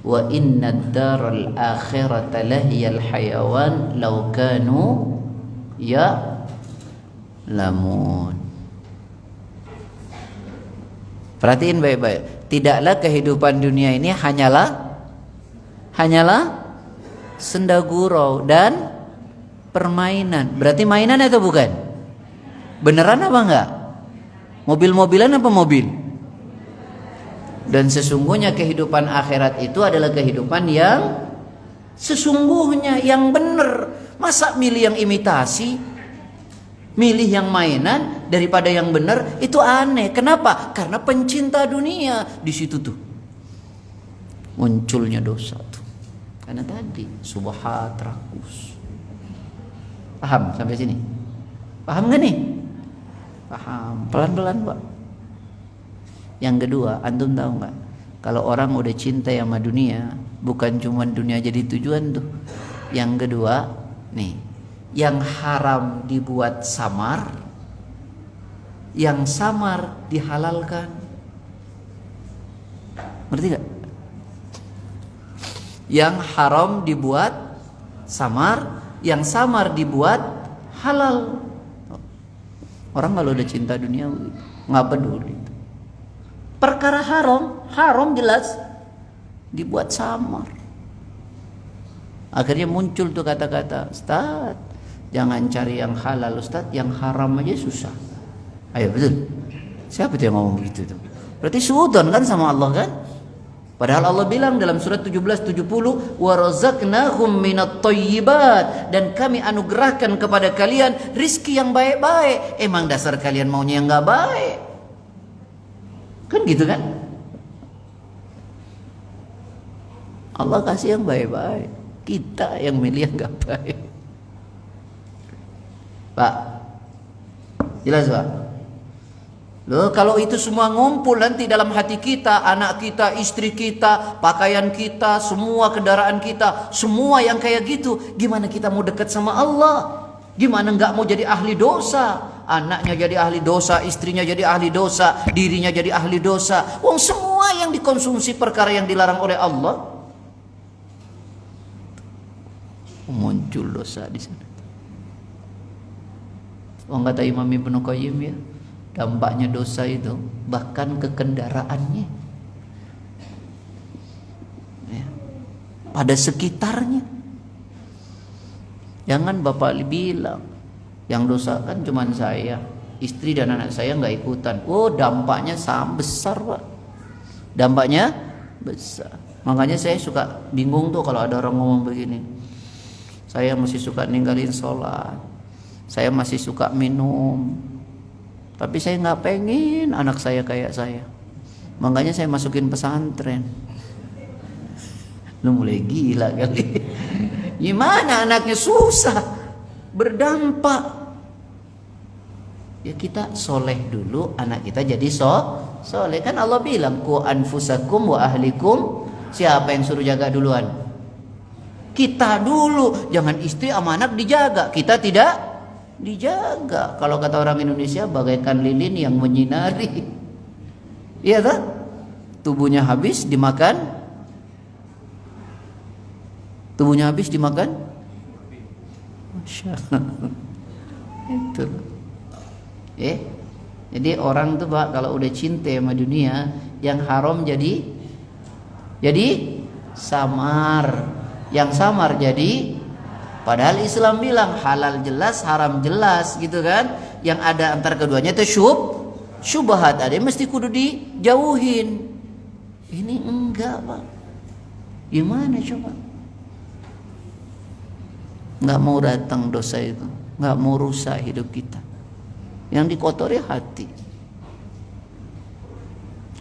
Wa inna ad-daral akhirata lahiyal hayawan law kanu ya'lamun. Perhatiin baik-baik. Tidaklah kehidupan dunia ini hanyalah senda gurau dan permainan. Berarti mainan atau bukan? Beneran apa enggak? Mobil-mobilan apa mobil? Dan sesungguhnya kehidupan akhirat itu adalah kehidupan yang sesungguhnya, yang benar. Masa milih yang imitasi, milih yang mainan daripada yang benar, itu aneh. Kenapa? Karena pencinta dunia di situ tuh munculnya dosa tuh. Karena tadi subhat rakus. Paham sampai sini? Paham gak nih? Paham. Pelan-pelan Pak. Yang kedua, antum tahu nggak? Kalau orang udah cinta sama dunia, bukan cuma dunia jadi tujuan tuh. Yang kedua, nih, yang haram dibuat samar, yang samar dihalalkan. Ngerti gak? Yang haram dibuat samar, yang samar dibuat halal. Orang kalau udah cinta dunia nggak peduli. Perkara haram jelas dibuat samar. Akhirnya muncul tuh kata-kata, Ustaz, jangan cari yang halal Ustaz, yang haram aja susah. Ayo betul. Siapa tuh yang ngomong begitu tuh? Berarti suudon kan sama Allah kan? Padahal Allah bilang dalam surat 17:70, wa razaqnahum minat thayyibat, dan kami anugerahkan kepada kalian rizki yang baik-baik. Emang dasar kalian maunya yang nggak baik? Kan gitu kan? Allah kasih yang baik-baik, kita yang milih yang nggak baik. Pak, jelas Pak? Loh, kalau itu semua ngumpul nanti dalam hati kita, anak kita, istri kita, pakaian kita, semua kendaraan kita, semua yang kayak gitu, gimana kita mau dekat sama Allah? Gimana nggak mau jadi ahli dosa? Anaknya jadi ahli dosa, istrinya jadi ahli dosa, dirinya jadi ahli dosa. Wong semua yang dikonsumsi perkara yang dilarang oleh Allah, muncul dosa di sana. Wong kata Imam Ibnu Qayyim ya, dampaknya dosa itu bahkan ke kendaraannya, ya, pada sekitarnya. Jangan bapak bilang yang dosa kan cuma saya, istri dan anak saya nggak ikutan. Oh, dampaknya sangat besar Pak, dampaknya besar. Makanya saya suka bingung tuh kalau ada orang ngomong begini, saya masih suka ninggalin sholat, saya masih suka minum, tapi saya nggak pengen anak saya kayak saya. Makanya saya masukin pesantren. Lu mulai gila kali. Gimana anaknya susah, berdampak. Ya kita soleh dulu, anak kita jadi soleh. Kan Allah bilang, ku anfusakum wa ahlikum. Siapa yang suruh jaga duluan? Kita dulu. Jangan istri sama anak dijaga, kita tidak dijaga. Kalau kata orang Indonesia, bagaikan lilin yang menyinari. Iya tak? Tubuhnya habis dimakan. Tubuhnya habis dimakan. Masya Allah. Itu. Jadi orang tuh Pak, kalau udah cinta sama dunia, yang haram jadi samar. Yang samar jadi, padahal Islam bilang halal jelas, haram jelas gitu kan. Yang ada antar keduanya itu syubhat, ada yang mesti kudu dijauhin. Ini enggak Pak. Gimana coba? Nggak mau datang dosa itu, nggak mau rusak hidup kita. Yang dikotori hati.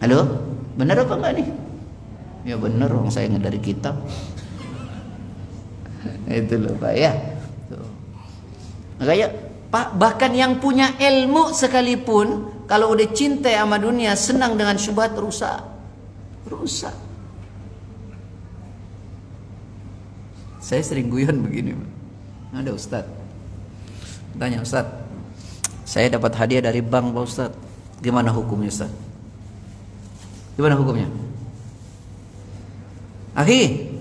Halo, benar apa enggak nih? Ya benar, orang saya nggak dari kitab. Itu loh Pak ya. Makanya Pak, bahkan yang punya ilmu sekalipun, kalau udah cinta sama dunia, senang dengan syubhat, rusak. Saya sering guyon begini Pak. Ada Ustaz, tanya Ustaz, saya dapat hadiah dari bank Pak Ustaz, gimana hukumnya Ustaz? Gimana hukumnya? Akhi,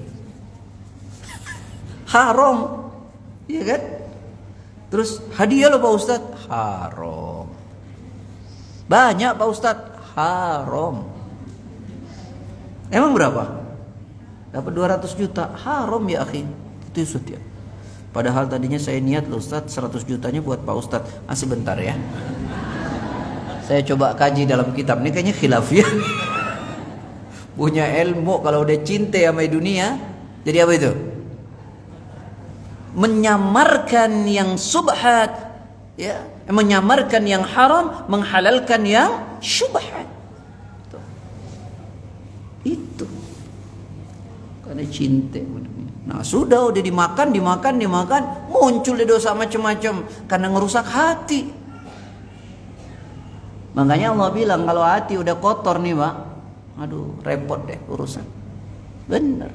haram, iya kan? Terus hadiah lo Pak Ustaz, haram. Banyak Pak Ustaz, haram. Emang berapa? Dapat 200 juta, haram ya akhi. Itu Ustaz ya. Padahal tadinya saya niat loh Ustaz, 100 jutanya buat Pak Ustaz. Sebentar ya, saya coba kaji dalam kitab. Ini kayaknya khilafiyah. Punya ilmu kalau udah cinta sama dunia, jadi apa itu? Menyamarkan yang subhat, ya, menyamarkan yang haram, menghalalkan yang syubhat. Itu karena cinta. Nah sudah dimakan, muncul dosa macam-macam karena ngerusak hati. Makanya Allah bilang kalau hati udah kotor nih Pak, aduh repot deh urusan. Bener.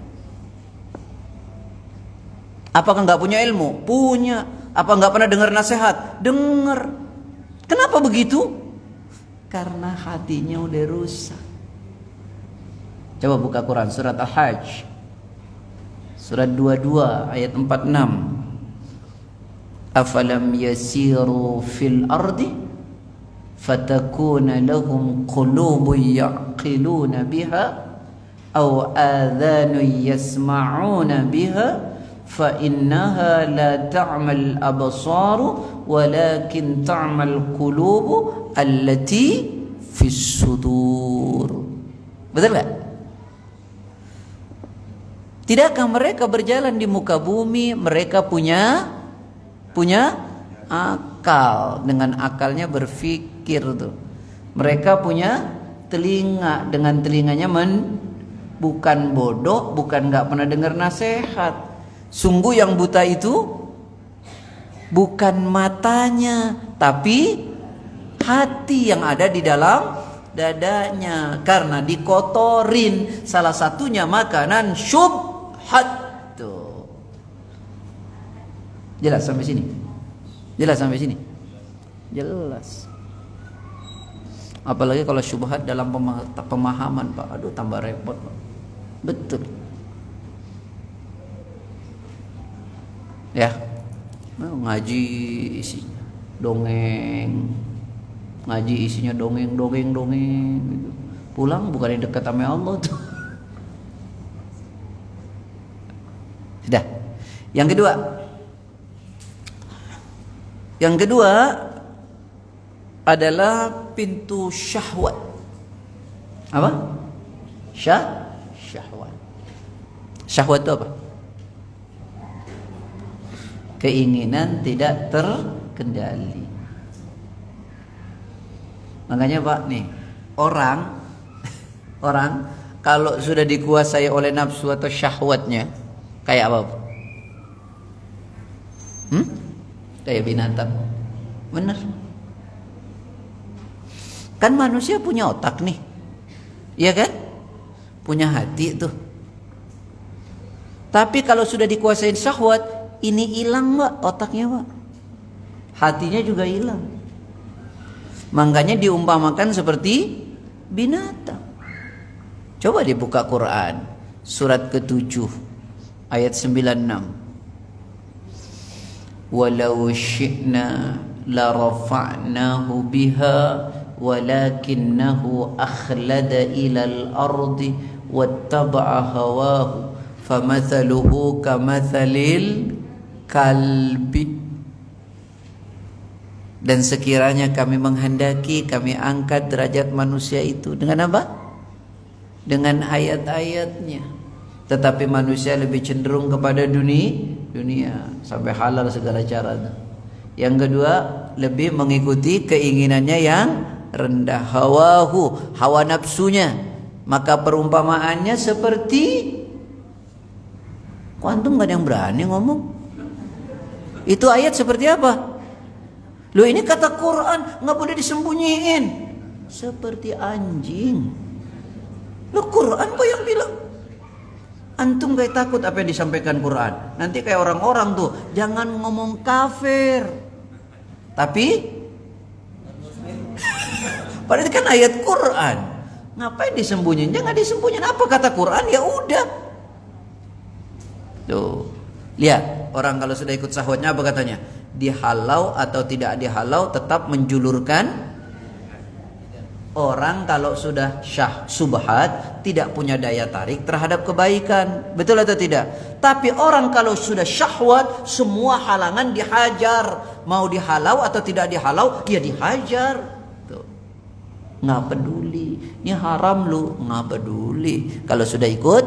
Apakah nggak punya ilmu? Punya. Apa nggak pernah dengar nasihat? Dengar. Kenapa begitu? Karena hatinya udah rusak. Coba buka Quran surat Al-Hajj. Surat 22 ayat 46. Afalam yasiru fil ardi fatakuna lahum qulubun yaqiluna biha aw adhanun yasma'una biha fa innaha la ta'mal absaru walakin ta'mal qulubu allati fis sudur. Betul enggak? Tidakkah mereka berjalan di muka bumi, mereka punya akal, dengan akalnya berpikir tuh. Mereka punya telinga, dengan telinganya bukan bodoh, bukan nggak pernah dengar nasihat. Sungguh yang buta itu bukan matanya, tapi hati yang ada di dalam dadanya, karena dikotorin. Salah satunya makanan syubhat. Tuh. Jelas sampai sini? Jelas sampai sini? Jelas. Apalagi kalau syubhat dalam pemahaman, Pak. Aduh, tambah repot, Pak. Betul. Ya. Ngaji isinya dongeng. Ngaji isinya dongeng gitu. Pulang bukan yang dekat sama Allah tuh. Sudah. Yang kedua adalah pintu syahwat. Apa? Syahwat. Syahwat itu apa? Keinginan tidak terkendali. Makanya Pak nih, orang kalau sudah dikuasai oleh nafsu atau syahwatnya, kayak apa? Kayak binatang. Bener. Kan manusia punya otak nih. Iya kan? Punya hati tuh. Tapi kalau sudah dikuasai syahwat, ini hilang Pak, otaknya Pak. Hatinya juga hilang. Makanya diumpamakan seperti binatang. Coba dibuka Quran surat ke-7 ayat 96. Walau syi'na la rafa'nahu biha walakinnahu akhlada ilal ardi wattaba'a hawahu famathaluhu kamathalil kalbi. Dan sekiranya kami menghendaki, kami angkat derajat manusia itu dengan apa? Dengan ayat-ayatnya. Tetapi manusia lebih cenderung kepada dunia sampai halal segala cara. Yang kedua, lebih mengikuti keinginannya yang rendah, hawa nafsunya. Maka perumpamaannya seperti, kok antum gak ada yang berani ngomong? Itu ayat seperti apa? Loh, ini kata Quran, nggak boleh disembunyiin. Seperti anjing. Loh, Quran kok yang bilang? Antum kayak takut apa yang disampaikan Quran. Nanti kayak orang-orang tuh, jangan ngomong kafir. Tapi padahal itu kan ayat Quran. Ngapain disembunyiin? Jangan disembunyiin. Apa kata Quran? Ya udah. Tuh. Lihat, orang kalau sudah ikut syahwatnya apa katanya? Dihalau atau tidak dihalau tetap menjulurkan. Orang kalau sudah subhat tidak punya daya tarik terhadap kebaikan. Betul atau tidak? Tapi orang kalau sudah syahwat, semua halangan dihajar. Mau dihalau atau tidak dihalau, ya dihajar. Tuh. Nggak peduli. Ini haram lu, nggak peduli. Kalau sudah ikut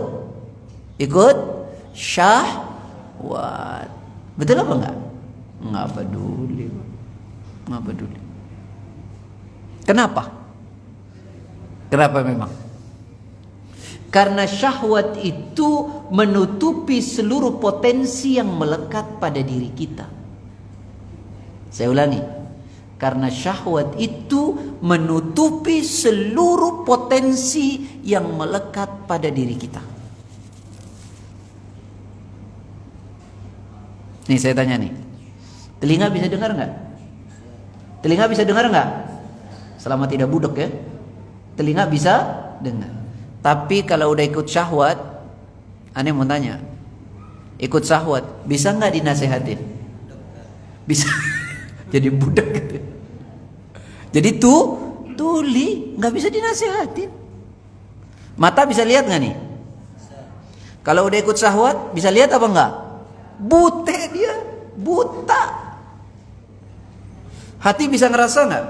syahwat. Betul apa enggak? Nggak peduli. Nggak peduli. Kenapa? Kenapa memang? Karena syahwat itu menutupi seluruh potensi yang melekat pada diri kita. Saya ulangi. Karena syahwat itu menutupi seluruh potensi yang melekat pada diri kita. Nih saya tanya nih, telinga bisa dengar nggak? Telinga bisa dengar nggak? Selama tidak budek ya, telinga bisa dengar. Tapi kalau udah ikut syahwat, aneh mau tanya, ikut syahwat bisa nggak dinasehatin? Bisa. Jadi budak gitu. Jadi tuli nggak bisa dinasehatin. Mata bisa lihat nggak nih? Kalau udah ikut syahwat bisa lihat apa nggak? Bute dia, buta. Hati bisa ngerasa nggak?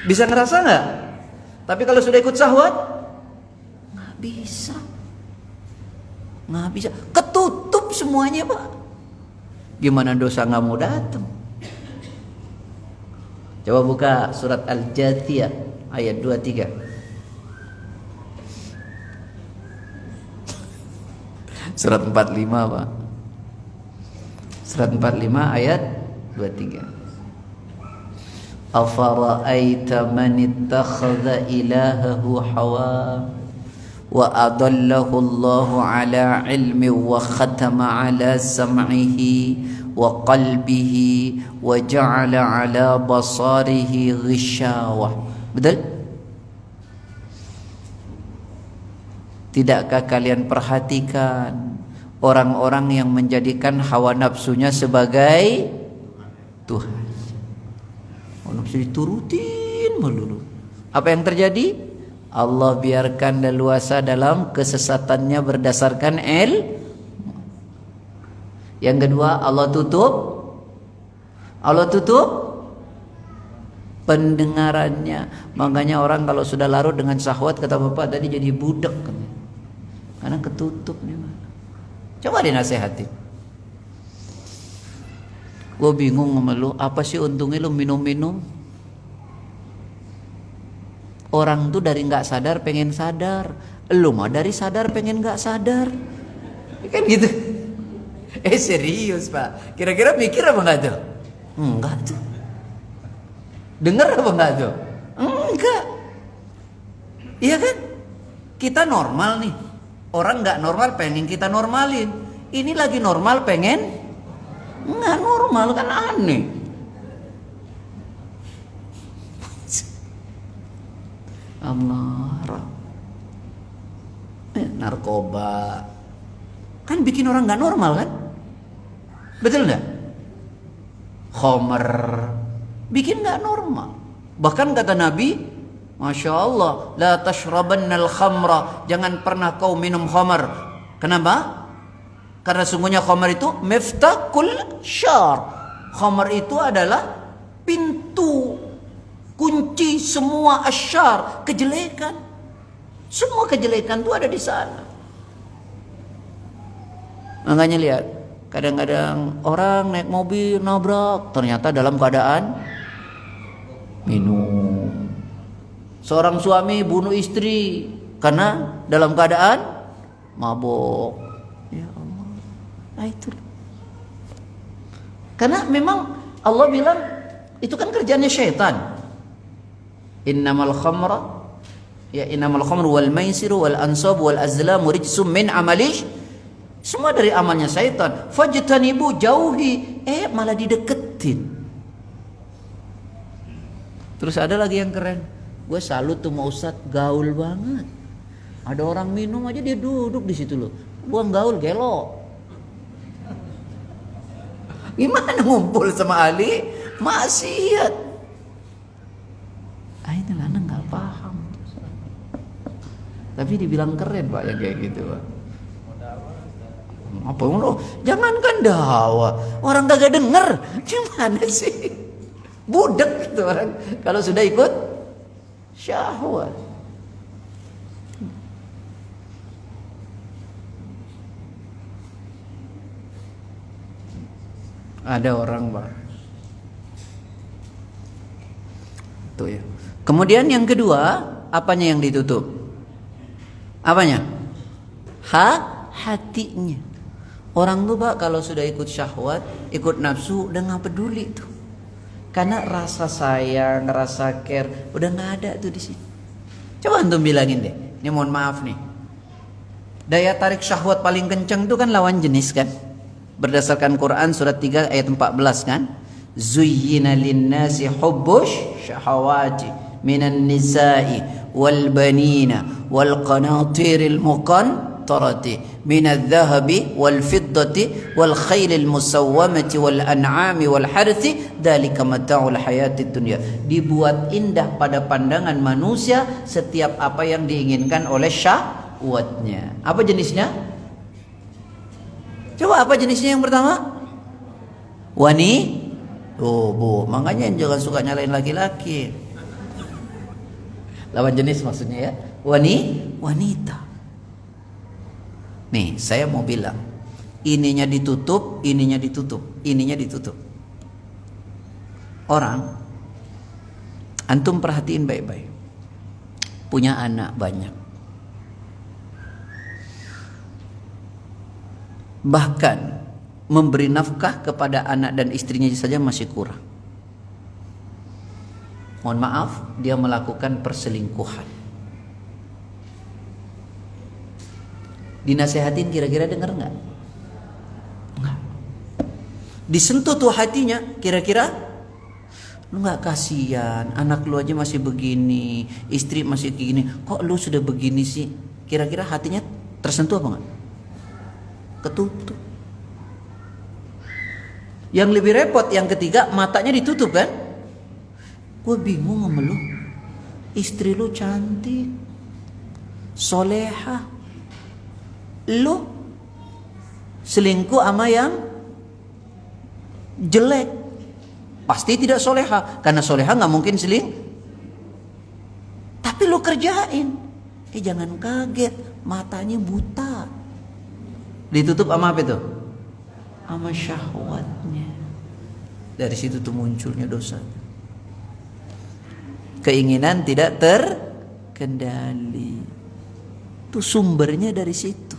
Bisa ngerasa nggak? Tapi kalau sudah ikut syahwat, nggak bisa, nggak bisa. Ketutup semuanya pak. Gimana dosa nggak mau datang? Coba buka surat Al-Jathiyah ayat 23. Surat 45 Pak. Surat 45 ayat 23. Afara'aita man ittakhadha ilahahu hawa wa adallahu Allahu ala ilmi wa khatama ala sam'ihi wa qalbihi wa ja'ala ala basarihi ghishawah. Betul? Tidakkah kalian perhatikan orang-orang yang menjadikan hawa nafsunya sebagai Tuhan? Hawa nafsu diturutin melulu. Apa yang terjadi? Allah biarkan leluasa dalam kesesatannya berdasarkan Yang kedua, Allah tutup pendengarannya. Makanya orang kalau sudah larut dengan syahwat, kata Bapak tadi, jadi budak. Karena ketutup nih. Coba dinasehatin. Gue bingung sama lu, apa sih untungnya lu minum-minum? Orang tuh dari nggak sadar pengen sadar. Lu mah dari sadar pengen nggak sadar. Kan gitu. Serius Pak. Kira-kira mikir apa enggak tuh? Enggak tuh. Dengar apa enggak tuh? Enggak. Iya kan? Kita normal nih. Orang enggak normal pengen kita normalin. Ini lagi normal pengen enggak normal, kan aneh. Allah. Narkoba. Kan bikin orang enggak normal kan? Betul nggak? Khamar bikin nggak normal. Bahkan kata Nabi, Masya Allah, la tashrabannal khamra, jangan pernah kau minum khamar. Kenapa? Karena sungguhnya khamar itu miftahul syar. Khamar itu adalah pintu kunci semua asyar, kejelekan. Semua kejelekan itu ada di sana. Makanya lihat, kadang-kadang orang naik mobil nabrak, ternyata dalam keadaan minum. Seorang suami bunuh istri karena dalam keadaan mabuk. Ya Allah. Nah itu. Karena memang Allah bilang itu kan kerjanya syaitan. Innamal khamru wal maisiru wal ansabu wal azlamu rijsum min amalish. Semua dari amalnya syaitan. Fajtanibu, jauhi. Malah dideketin. Terus ada lagi yang keren. Gue salut tuh sama Ustadz, gaul banget. Ada orang minum aja dia duduk di situ loh. Buang gaul, gelo. Gimana ngumpul sama ahli maksiat? Itu anak nggak paham. Tapi dibilang keren Pak yang kayak gitu Pak. Apa lo? Jangankan dakwah, orang kagak denger. Gimana sih? Budak gitu orang kalau sudah ikut syahwat. Ada orang Pak. Tuh ya. Kemudian yang kedua, apanya yang ditutup? Apanya? Hatinya. Orang tuh Pak kalau sudah ikut syahwat, ikut nafsu, udah nggak peduli tuh. Karena rasa sayang, rasa care udah nggak ada tuh di sini. Coba antum bilangin deh. Ini mohon maaf nih. Daya tarik syahwat paling kencang itu kan lawan jenis kan? Berdasarkan Quran surat 3 ayat 14 kan? Zuyyina lin-nasi hubbush syahawati minan nisa'i wal banina wal qanatiril muqantarati minadh dhahabi wal fiddati wal khailil musawwamati wal an'ami wal harthi dzalika mata'ul hayatid dunya. Dibuat indah pada pandangan manusia setiap apa yang diinginkan oleh syahwatnya. Apa jenisnya? Coba apa jenisnya yang pertama? Oh bu, makanya jangan suka nyalain laki-laki. Lawan jenis maksudnya ya. Wanita. Nih, saya mau bilang, ininya ditutup, ininya ditutup, ininya ditutup. Orang, antum perhatiin baik-baik. Punya anak banyak. Bahkan memberi nafkah kepada anak dan istrinya saja masih kurang. Mohon maaf, dia melakukan perselingkuhan. Dinasehatin kira-kira dengar nggak? Nggak. Disentuh tuh hatinya, kira-kira lu nggak kasihan, anak lu aja masih begini, istri masih gini, kok lu sudah begini sih? Kira-kira hatinya tersentuh apa nggak? Ketutup. Yang lebih repot yang ketiga, matanya ditutup kan? Gue bingung sama lu. Istri lu cantik, soleha, lu selingkuh sama yang jelek. Pasti tidak soleha, karena soleha nggak mungkin tapi lu kerjain. Jangan kaget, matanya buta. Ditutup sama apa itu? Sama syahwatnya. Dari situ tuh munculnya dosa. Keinginan tidak terkendali. Itu sumbernya dari situ.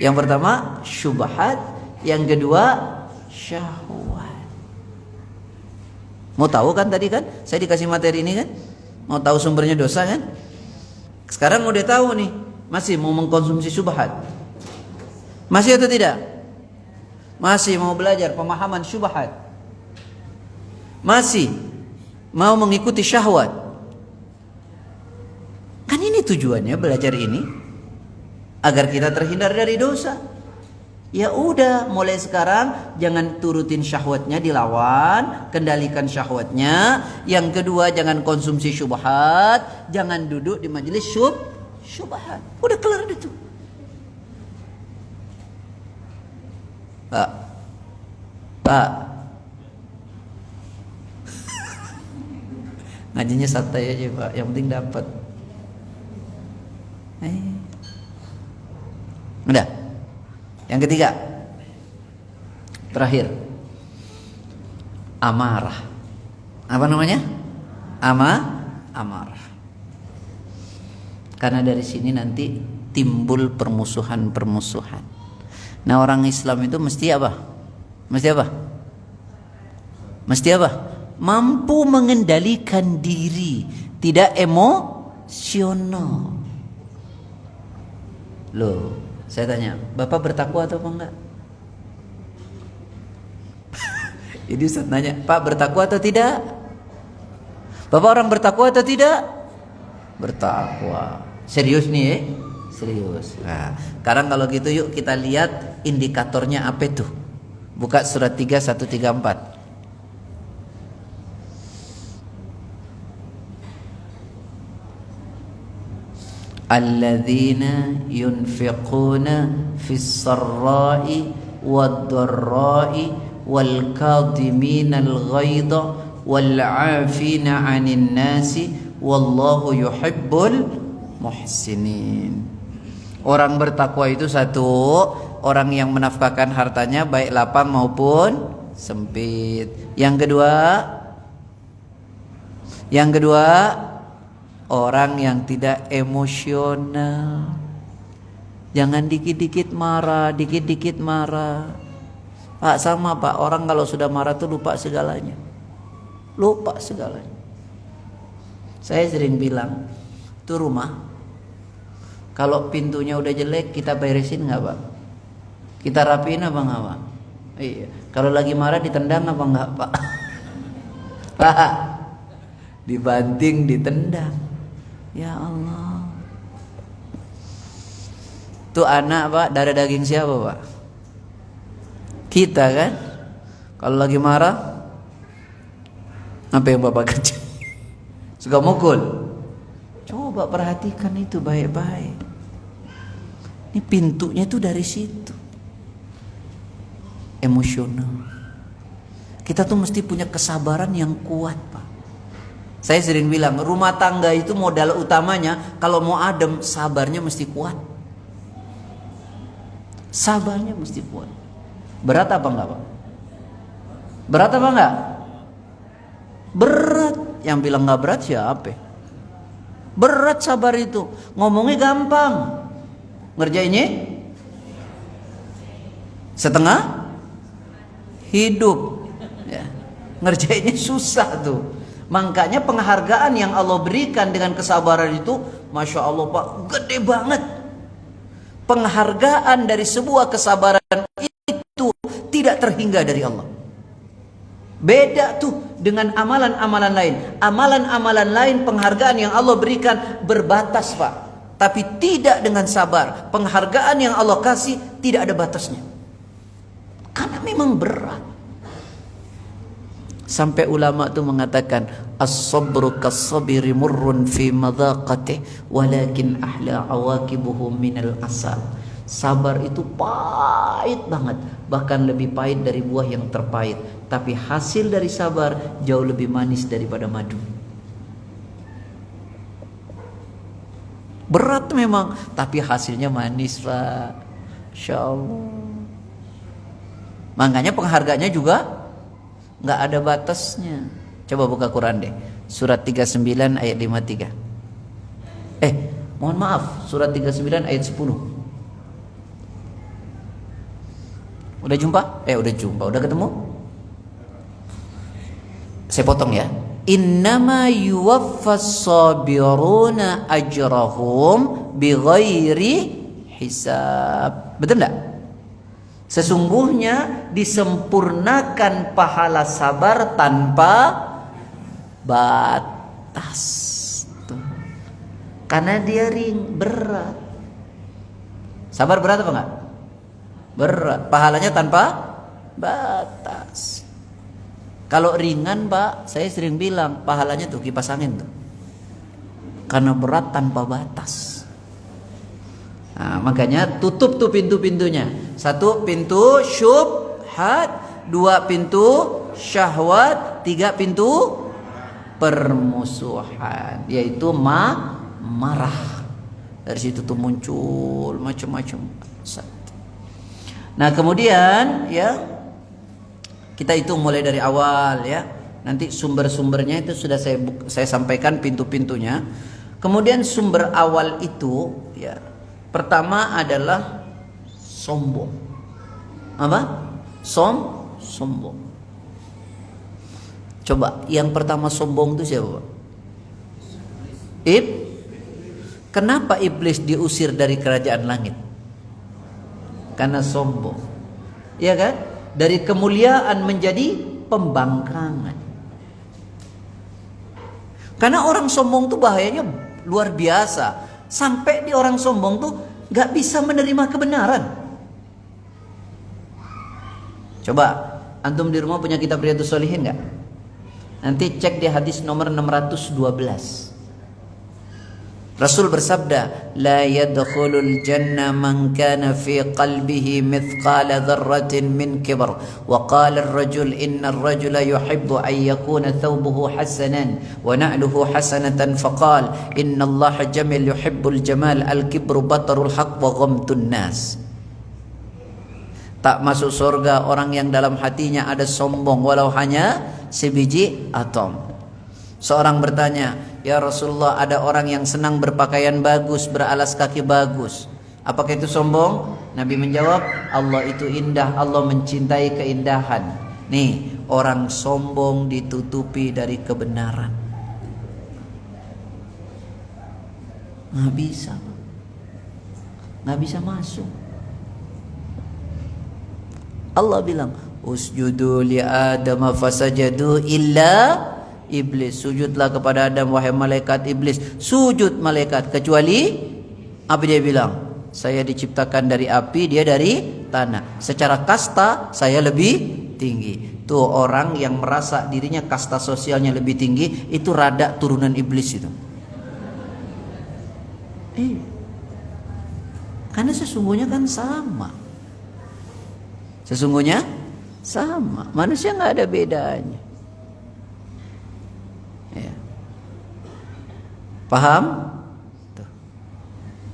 Yang pertama syubhat, yang kedua syahwat. Mau tahu kan tadi kan? Saya dikasih materi ini kan? Mau tahu sumbernya dosa kan? Sekarang udah tahu nih, masih mau mengkonsumsi syubhat? Masih atau tidak? Masih mau belajar pemahaman syubhat? Masih mau mengikuti syahwat? Kan ini tujuannya belajar ini agar kita terhindar dari dosa. Ya udah, mulai sekarang jangan turutin syahwatnya, dilawan, kendalikan syahwatnya. Yang kedua, jangan konsumsi syubhat, jangan duduk di majelis syubhat. Udah kelar itu. Pak. Ngajinya santai aja Pak, yang penting dapat. Udah. Yang ketiga, terakhir, amarah. Apa namanya? Amarah. Karena dari sini nanti timbul permusuhan. Nah, orang Islam itu mesti apa? Mesti apa? Mampu mengendalikan diri, tidak emosional. Loh, saya tanya, Bapak bertakwa atau apa enggak? Jadi Ustaz nanya, Pak bertakwa atau tidak? Bapak orang bertakwa atau tidak? Bertakwa. Serius nih Serius. Nah, sekarang kalau gitu yuk kita lihat indikatornya apa itu. Buka surat 3 134. Alladzina yunfiquna fis sarra'i wad-dharra'i wal kadhiminal ghaidha wal 'afina 'anil nasi wallahu yuhibbul muhsinin. Orang bertakwa itu satu, orang yang menafkahkan hartanya baik lapang maupun sempit. Yang kedua, orang yang tidak emosional. Jangan dikit-dikit marah. Pak, sama Pak, orang kalau sudah marah tuh lupa segalanya. lupa segalanya. Saya sering bilang, tuh rumah kalau pintunya udah jelek kita beresin nggak Pak? Kita rapiin apa nggak Pak? Iya. Kalau lagi marah ditendang apa nggak Pak? Pak, dibanting, ditendang. Ya Allah. Tuh anak Pak, darah daging siapa Pak? Kita kan? Kalau lagi marah, apa yang Bapak kerja? Suka mukul. Coba perhatikan itu baik-baik. Ini pintunya itu dari situ. Emosional. Kita tuh mesti punya kesabaran yang kuat Pak. Saya sering bilang, rumah tangga itu modal utamanya kalau mau adem, sabarnya mesti kuat. Sabarnya mesti kuat. Berat apa enggak Pak? Berat apa enggak? Berat. Yang bilang enggak berat siapa? Berat sabar itu. Ngomongnya gampang, ngerjainnya setengah hidup ya. Ngerjainnya susah tuh. Makanya penghargaan yang Allah berikan dengan kesabaran itu, Masya Allah Pak, gede banget. Penghargaan dari sebuah kesabaran itu tidak terhingga dari Allah. Beda tuh dengan amalan-amalan lain. Amalan-amalan lain penghargaan yang Allah berikan berbatas Pak. Tapi tidak dengan sabar. Penghargaan yang Allah kasih tidak ada batasnya. Karena memang berat. Sampai ulama tuh mengatakan, as-sabru kas-sabiri murrun fi madaqatih walakin ahla awaqibuhu minal asal. Sabar itu pahit banget, bahkan lebih pahit dari buah yang terpahit. Tapi hasil dari sabar jauh lebih manis daripada madu. Berat memang, tapi hasilnya manis Pak. Insya Allah. Makanya penghargaannya juga nggak ada batasnya. Coba buka Quran deh, surat 39 ayat 53. Mohon maaf, surat 39 ayat 10. Udah jumpa? Udah jumpa, udah ketemu? Saya potong ya. Innama yuwaffas sabiruna ajrahum bighairi hisab. Betul enggak? Sesungguhnya disempurnakan pahala sabar tanpa batas. Tuh. Karena dia berat. Sabar berat apa enggak? Berat. Pahalanya tanpa batas. Kalau ringan Pak, saya sering bilang pahalanya tuh kipas angin tuh. Karena berat tanpa batas. Nah, makanya tutup tuh pintu-pintunya. 1 pintu syubhat, 2 pintu syahwat, 3 pintu permusuhan, yaitu marah. Dari situ tuh muncul macam-macam. Nah, kemudian ya kita hitung mulai dari awal ya. Nanti sumber-sumbernya itu sudah saya sampaikan pintu-pintunya. Kemudian sumber awal itu ya, pertama adalah sombong. Apa? Sombong. Coba yang pertama sombong itu siapa? Kenapa iblis diusir dari kerajaan langit? Karena sombong. Iya kan? Dari kemuliaan menjadi pembangkangan. Karena orang sombong tuh bahayanya luar biasa. Sampai di orang sombong tuh gak bisa menerima kebenaran. Coba antum di rumah punya kitab Riyadhus Shalihin gak? Nanti cek di hadis nomor 612. Rasul bersabda, la yadkhulul jannah man kana fi qalbihi mithqala dzarratin min kibr. Wa qala ar-rajul inna ar-rajula yuhibbu an yakuna thawbuhu hasanan wa na'luhu hasanatan faqala inna Allah jamil yuhibbul jamal al-kibru batarul haqq wa ghamtun nas. Tak masuk surga orang yang dalam hatinya ada sombong walau hanya sebiji atom. Seorang bertanya, ya Rasulullah, ada orang yang senang berpakaian bagus, beralas kaki bagus. Apakah itu sombong? Nabi menjawab, Allah itu indah, Allah mencintai keindahan. Nih, orang sombong ditutupi dari kebenaran. Nggak bisa, nggak bisa masuk. Allah bilang, usjudu li Adam fasajadu illa iblis. Sujudlah kepada Adam wahai malaikat. Iblis sujud malaikat kecuali apa dia bilang? Saya diciptakan dari api, dia dari tanah. Secara kasta saya lebih tinggi. Tuh orang yang merasa dirinya kasta sosialnya lebih tinggi, itu rada turunan iblis itu. Karena sesungguhnya kan sama. Sesungguhnya sama. Manusia nggak ada bedanya. Ya. Paham?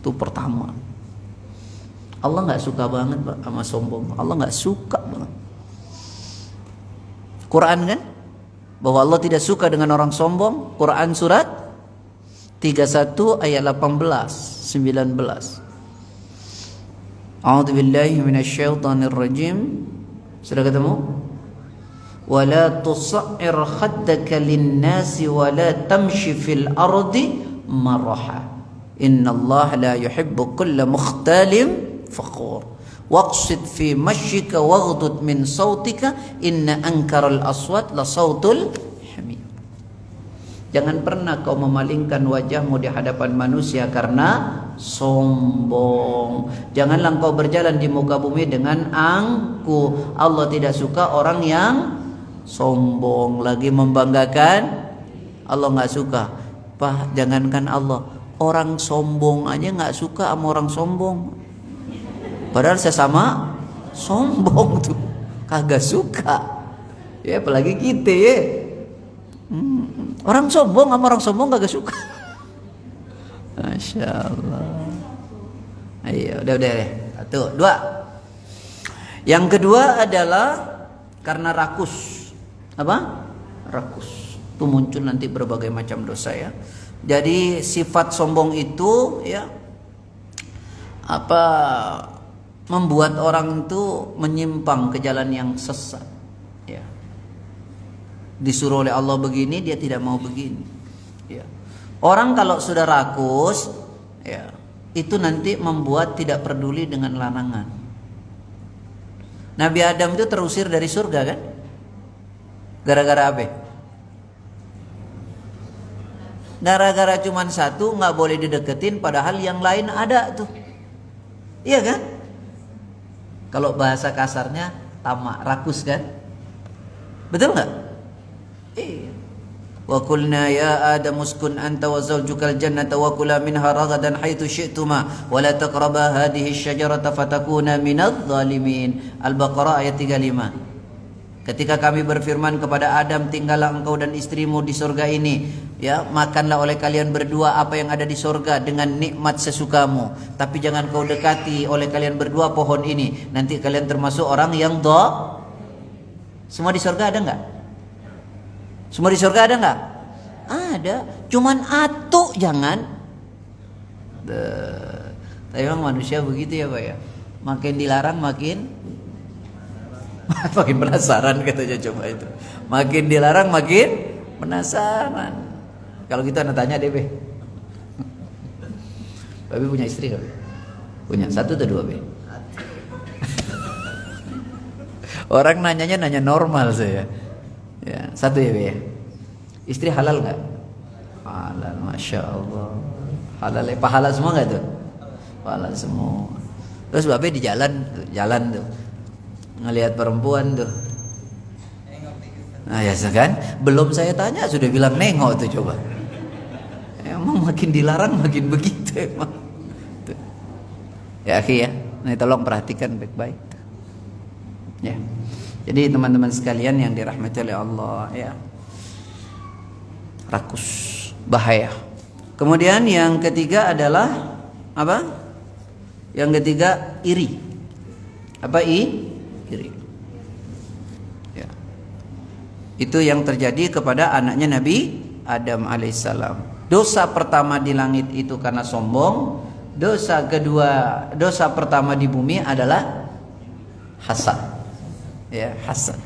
Tuh pertama. Allah nggak suka banget Pak sama sombong. Allah nggak suka banget. Quran kan? Bahwa Allah tidak suka dengan orang sombong. Quran surat 31 ayat 18, 19. A'udzu billahi minasyaitonir rajim. Sudah ketemu? Wala tusa'ir khaddaka lin-nasi wala tamshi fil ardi maraha. Innallaha la yuhibbu kulla mukhtalin fakhur. Waqsid fi mashyika waghdud min sautika inna ankaral aswat la sautul hamid. Jangan pernah kau memalingkan wajahmu di hadapan manusia karena sombong. Janganlah kau berjalan di muka bumi dengan angkuh. Allah tidak suka orang yang sombong, lagi membanggakan. Allah nggak suka. Pak, jangankan Allah, orang sombong aja nggak suka sama orang sombong. Padahal sesama sombong tuh kagak suka. Ya apalagi kita ya. Orang sombong sama orang sombong kagak suka. Masya Allah. Ayo, udah deh. Satu, dua. Yang kedua adalah karena rakus. Apa? Rakus. Itu muncul nanti berbagai macam dosa ya. Jadi sifat sombong itu ya membuat orang itu menyimpang ke jalan yang sesat. Ya. Disuruh oleh Allah begini, dia tidak mau begini. Ya. Orang kalau sudah rakus, ya, itu nanti membuat tidak peduli dengan larangan. Nabi Adam itu terusir dari surga kan? Gara-gara apa? Gara-gara cuman satu nggak boleh dideketin, padahal yang lain ada tuh. Iya kan? Kalau bahasa kasarnya tamak, rakus kan? Betul nggak? Iya. Wa qulna ya Adam uskun anta wa zawjukal jannata wa kula minha ragadan haitsu syi'tuma wa la taqraba hadhihi asyajarata fatakuna minadh dhalimin. Al-Baqarah ayat 35. Ketika kami berfirman kepada Adam, tinggallah engkau dan istrimu di surga ini, ya, makanlah oleh kalian berdua apa yang ada di surga dengan nikmat sesukamu, tapi jangan kau dekati oleh kalian berdua pohon ini, nanti kalian termasuk orang yang Semua di surga ada enggak? Semua di surga ada enggak? Ada, cuman atu jangan. Tapi memang manusia begitu ya Pak ya. Makin dilarang makin penasaran katanya, coba itu. Makin dilarang makin penasaran. Kalau gitu anda tanya deh, Be. Babi punya istri enggak? Punya, 1 atau 2, Be? Orang nanya normal saya. Ya, 1 ya, Be ya. Istri halal enggak? Halal, Masya Allah. Halal, pahala semua enggak tuh? Pahala semua. Terus Babe di jalan tuh. Ngelihat perempuan tuh. Nah ya kan, belum saya tanya sudah bilang nengok tuh, coba. Emang makin dilarang makin begitu emang. Tuh. Ya akhi ya, nah tolong perhatikan baik-baik. Ya. Jadi teman-teman sekalian yang dirahmati oleh Allah ya. Rakus, bahaya. Kemudian yang ketiga adalah apa? Yang ketiga iri. Apa iri? Ya. Itu yang terjadi kepada anaknya Nabi Adam alaihissalam. Dosa pertama di langit itu karena sombong. Dosa pertama di bumi adalah hasad. Ya, hasad.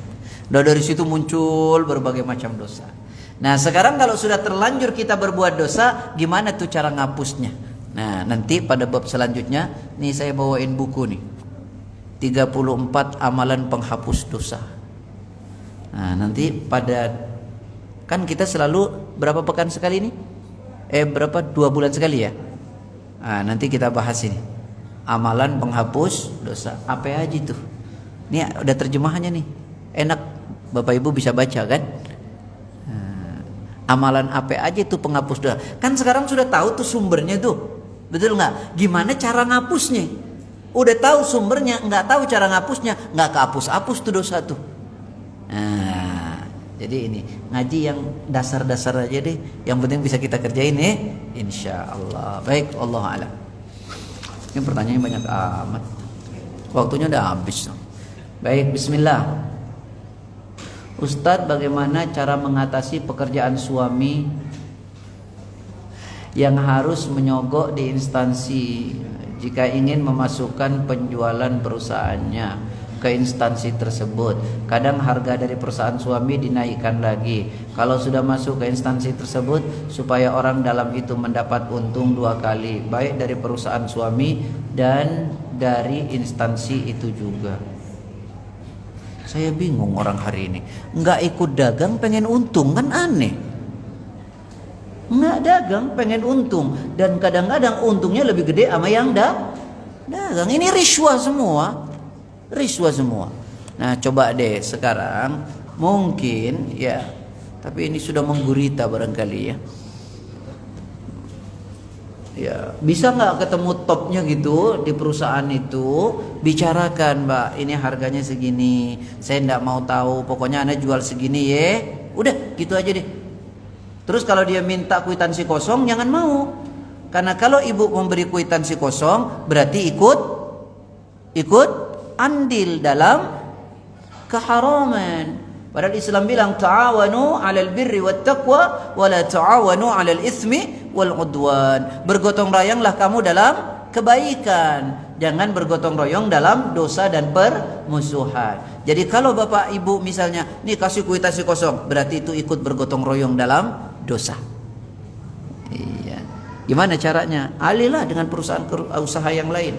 Udah dari situ muncul berbagai macam dosa. Nah sekarang kalau sudah terlanjur kita berbuat dosa, gimana tuh cara ngapusnya? Nah nanti pada bab selanjutnya, nih saya bawain buku nih, 34 amalan penghapus dosa. Nah nanti kan kita selalu berapa pekan sekali nih? Berapa 2 bulan sekali ya? Nah nanti kita bahas ini, amalan penghapus dosa. Apa aja tuh? Ini udah terjemahannya nih, enak Bapak Ibu bisa baca kan? Amalan apa aja tuh penghapus dosa? Kan sekarang sudah tahu tuh sumbernya tuh, betul nggak? Gimana cara ngapusnya? Udah tahu sumbernya, nggak tahu cara ngapusnya, nggak kehapus-hapus tuh dosa tuh. Nah, jadi ini ngaji yang dasar-dasar aja deh. Yang penting bisa kita kerjain insya Allah. Baik, Allah a'lam. Ini pertanyaannya banyak amat. Waktunya udah habis. Baik, Bismillah. Ustadz, bagaimana cara mengatasi pekerjaan suami yang harus menyogok di instansi jika ingin memasukkan penjualan perusahaannya ke instansi tersebut? Kadang harga dari perusahaan suami dinaikkan lagi kalau sudah masuk ke instansi tersebut, supaya orang dalam itu mendapat untung 2 kali, baik dari perusahaan suami dan dari instansi itu juga. Saya bingung orang hari ini, nggak ikut dagang pengen untung, kan aneh. Nggak dagang pengen untung, dan kadang-kadang untungnya lebih gede sama yang dagang. Ini riswah semua. Nah coba deh sekarang, mungkin ya, tapi ini sudah menggurita barangkali ya. Ya, bisa nggak ketemu topnya gitu di perusahaan itu, bicarakan, Mbak, ini harganya segini, saya nggak mau tahu, pokoknya Anda jual segini ya, udah gitu aja deh. Terus kalau dia minta kwitansi kosong, jangan mau, karena kalau ibu memberi kwitansi kosong berarti ikut andil dalam keharaman. Padahal Islam bilang ta'awanu 'alal birri wat taqwa wa la ta'awanu 'alal itsmi wal 'udwan. Bergotong royonglah kamu dalam kebaikan, jangan bergotong royong dalam dosa dan permusuhan. Jadi kalau Bapak Ibu misalnya nih kasih kwitansi kosong, berarti itu ikut bergotong royong dalam dosa. Iya. Gimana caranya? Alihlah dengan perusahaan usaha yang lain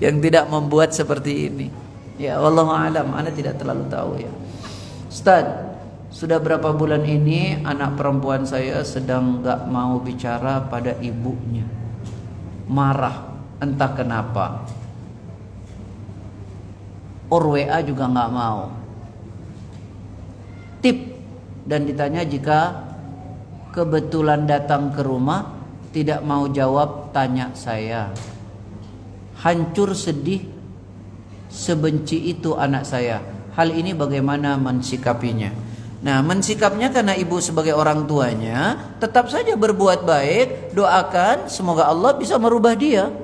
yang tidak membuat seperti ini. Ya wallahu a'lam, Anda tidak terlalu tahu ya. Ustaz, sudah berapa bulan ini anak perempuan saya sedang gak mau bicara pada ibunya, marah entah kenapa, or WA juga gak mau, tip, dan ditanya jika kebetulan datang ke rumah tidak mau jawab tanya saya. Hancur sedih, sebenci itu anak saya. Hal ini bagaimana mensikapinya? Nah, mensikapnya karena ibu sebagai orang tuanya tetap saja berbuat baik, doakan semoga Allah bisa merubah dia.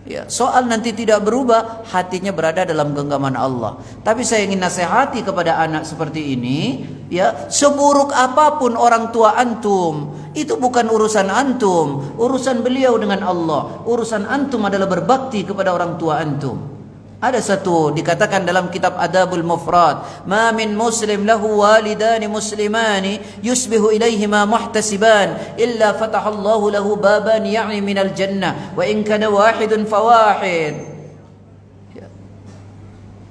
Ya, soal nanti tidak berubah, hatinya berada dalam genggaman Allah. Tapi saya ingin nasihati kepada anak seperti ini, ya, seburuk apapun orang tua antum, itu bukan urusan antum, urusan beliau dengan Allah. Urusan antum adalah berbakti kepada orang tua antum. Ada satu dikatakan dalam kitab Adabul Mufrad, ma min muslim lahu walidani muslimani yusbihu ilaihima muhtasiban illa fatahallahu lahu baban ya'ni minal jannah wa in kana wahidun fawahid.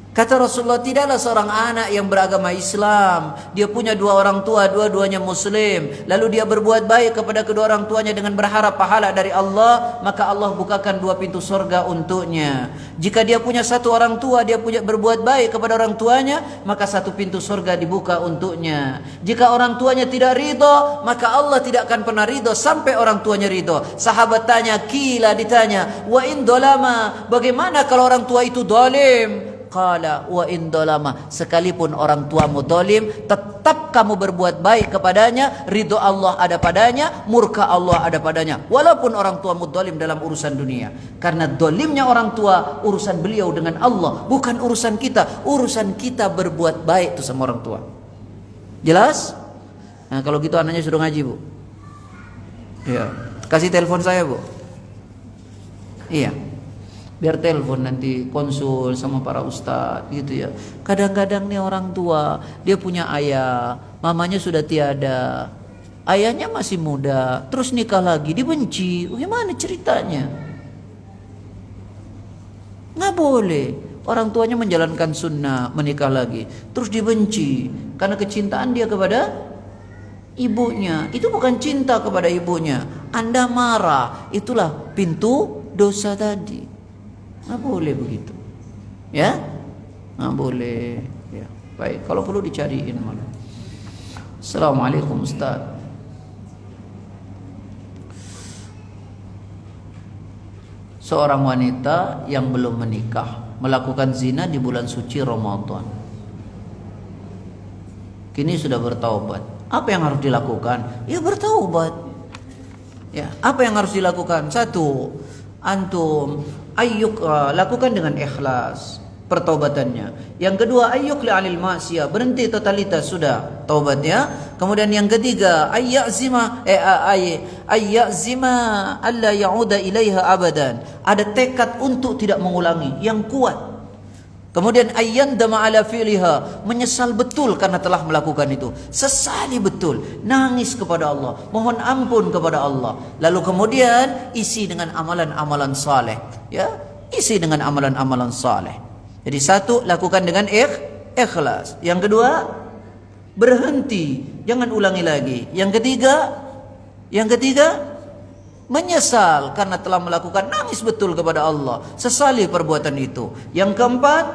Kata Rasulullah, tidaklah seorang anak yang beragama Islam, dia punya 2 orang tua, dua-duanya muslim, lalu dia berbuat baik kepada kedua orang tuanya dengan berharap pahala dari Allah, maka Allah bukakan 2 pintu surga untuknya. Jika dia punya 1 orang tua, dia berbuat baik kepada orang tuanya, maka 1 pintu surga dibuka untuknya. Jika orang tuanya tidak ridho, maka Allah tidak akan pernah ridho sampai orang tuanya ridho. Sahabat tanya, ditanya, wa in dolama, bagaimana kalau orang tua itu dolim? Qala wa in dolama, sekalipun orang tuamu dolim, tetap kamu berbuat baik kepadanya, ridho Allah ada padanya, murka Allah ada padanya, walaupun orang tuamu dolim dalam urusan dunia. Karena dolimnya orang tua urusan beliau dengan Allah, bukan urusan kita. Urusan kita berbuat baik itu sama orang tua. Jelas? Nah kalau gitu anaknya suruh ngaji, Bu. Iya. Kasih telepon saya, Bu. Iya. biar telepon nanti konsul sama para ustadz gitu ya. Kadang-kadang nih orang tua dia punya ayah, mamanya sudah tiada, ayahnya masih muda, terus nikah lagi dibenci. Gimana ceritanya? Nggak boleh. Orang tuanya menjalankan sunnah, menikah lagi, terus dibenci karena kecintaan dia kepada ibunya. Itu bukan cinta kepada ibunya. Anda marah, itulah pintu dosa tadi. Nggak boleh begitu, ya, nggak boleh. Ya, baik. Kalau perlu dicariin malah. Assalamualaikum Ustaz. Seorang wanita yang belum menikah melakukan zina di bulan suci Ramadan. Kini sudah bertaubat. Apa yang harus dilakukan? Ya bertaubat. Ya, apa yang harus dilakukan? Satu, antum lakukan dengan ikhlas pertaubatannya. Yang kedua, ayyukli anil ma'siyah, berhenti totalitas sudah taubatnya. Kemudian yang ketiga, ayyazima alla ya'uda ilaiha abadan, ada tekad untuk tidak mengulangi yang kuat. Kemudian ayyandama ala fi'liha, menyesal betul karena telah melakukan itu, sesali betul, nangis kepada Allah, mohon ampun kepada Allah. Lalu kemudian isi dengan amalan-amalan saleh, ya, isi dengan amalan-amalan saleh. Jadi satu, lakukan dengan ikhlas. Yang kedua, berhenti, jangan ulangi lagi. Yang ketiga, menyesal karena telah melakukan, nangis betul kepada Allah, sesali perbuatan itu. Yang keempat,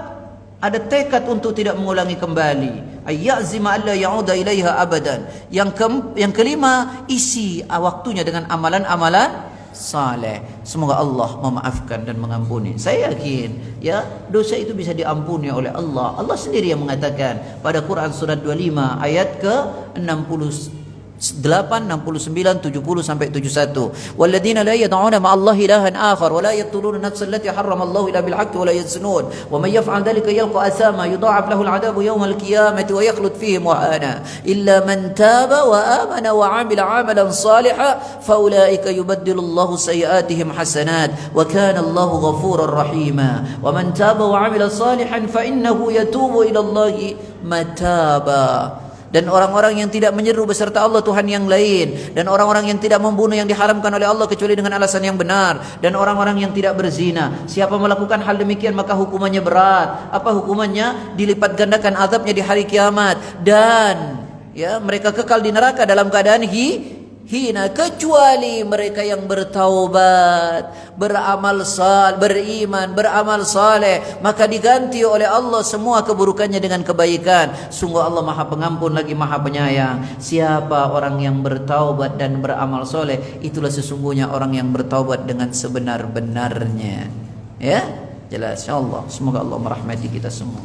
ada tekad untuk tidak mengulangi kembali, ayyazima alla ya'uda ilaiha abadan. Yang kelima, isi waktunya dengan amalan-amalan saleh. Semoga Allah memaafkan dan mengampuni. Saya yakin ya, dosa itu bisa diampuni oleh Allah. Allah sendiri yang mengatakan pada Quran surat 25 ayat ke 68, 69, 70 sampai 71. Walladzina la yad'una ma'allahi ilahan akhar wa la yaqtuluna an-nafsa allati harrama Allahu illa bil haqqi wa la yaznun wa man yaf'al dhalika yalqa athama yudha'af lahu al-'adabu yawm al-qiyamati wa yakhlud fihi muhana illa man taba wa amana wa 'amila 'amalan salihan fa ulaika yubaddilu Allahu sayyi'atihim hasanat wa kana Allahu ghafurar rahima wa man taba wa 'amila salihan fa innahu yatubu ila Allahi mataba. Dan orang-orang yang tidak menyeru beserta Allah Tuhan yang lain, dan orang-orang yang tidak membunuh yang diharamkan oleh Allah kecuali dengan alasan yang benar, dan orang-orang yang tidak berzina. Siapa melakukan hal demikian maka hukumannya berat. Apa hukumannya? Dilipat gandakan azabnya di hari kiamat, dan ya, mereka kekal di neraka dalam keadaan hina, kecuali mereka yang bertaubat, beriman, beramal saleh, maka diganti oleh Allah semua keburukannya dengan kebaikan. Sungguh Allah Maha Pengampun lagi Maha Penyayang. Siapa orang yang bertaubat dan beramal saleh, itulah sesungguhnya orang yang bertaubat dengan sebenar-benarnya. Ya, jelas insyaallah. Semoga Allah merahmati kita semua.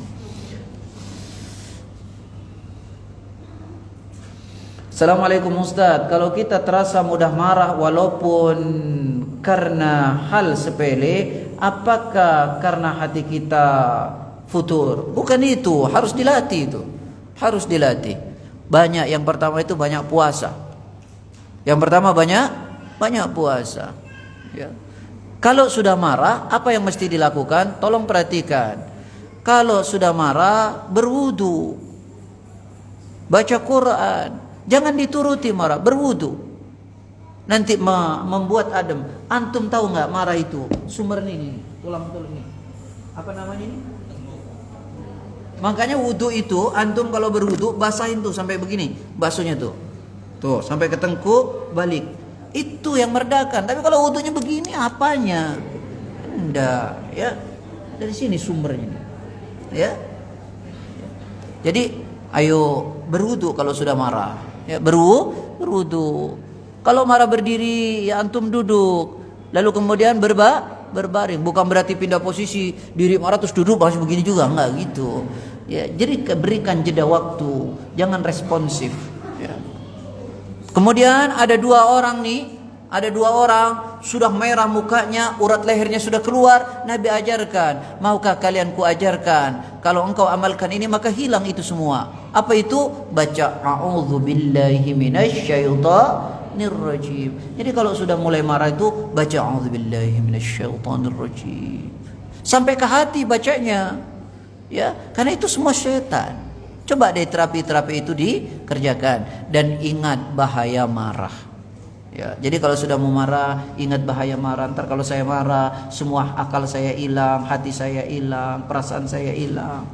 Assalamualaikum Ustaz, kalau kita terasa mudah marah walaupun karena hal sepele, apakah karena hati kita futur? Bukan itu, harus dilatih itu. Harus dilatih. Banyak, yang pertama itu banyak puasa. Yang pertama banyak puasa. Ya. Kalau sudah marah, apa yang mesti dilakukan? Tolong perhatikan. Kalau sudah marah, berwudu. Baca Quran. Jangan dituruti marah, berwudu. Nanti membuat adem. Antum tahu nggak marah itu sumbernya ini, tulang ini. Apa namanya ini? Makanya wudu itu, antum kalau berwudu basahin tuh sampai begini, basuhnya tuh. Tuh, sampai ke tengkuk, balik. Itu yang meredakan. Tapi kalau wudunya begini, apanya? Enggak, ya. Dari sini sumbernya. Ya. Jadi, ayo berwudu kalau sudah marah. Ya, berwudu. Kalau marah berdiri, ya antum duduk. Lalu kemudian berbaring. Bukan berarti pindah posisi, diri marah terus duduk masih begini juga, enggak gitu. Ya, jadi berikan jeda waktu, jangan responsif. Ya. Kemudian ada dua orang sudah merah mukanya, urat lehernya sudah keluar. Nabi ajarkan, maukah kalian kuajarkan? Kalau engkau amalkan ini maka hilang itu semua. Apa itu? Baca a'udzubillahi minasyaitonirrajim. Jadi kalau sudah mulai marah itu baca a'udzubillahi minasyaitonirrajim. sampai ke hati bacanya. Ya, karena itu semua syaitan. Coba deh terapi-terapi itu dikerjakan, dan ingat bahaya marah. Ya, jadi kalau sudah mau marah, ingat bahaya marah. Ntar kalau saya marah, semua akal saya hilang, hati saya hilang, perasaan saya hilang.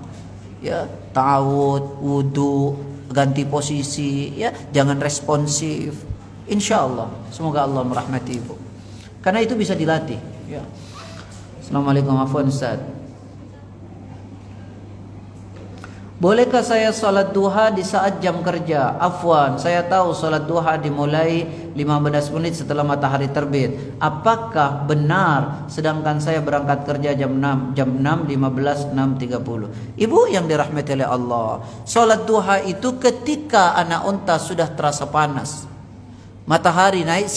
Ya, ta'awud, wudu, ganti posisi, ya, jangan responsif. Insya Allah, semoga Allah merahmati ibu. Karena itu bisa dilatih. Ya. Assalamualaikum, afwan Ustaz. Bolehkah saya salat duha di saat jam kerja? Afwan, saya tahu salat duha dimulai 15 menit setelah matahari terbit. Apakah benar sedangkan saya berangkat kerja jam 6, 15, 6.30? Ibu yang dirahmati oleh Allah, salat duha itu ketika anak unta sudah terasa panas. Matahari naik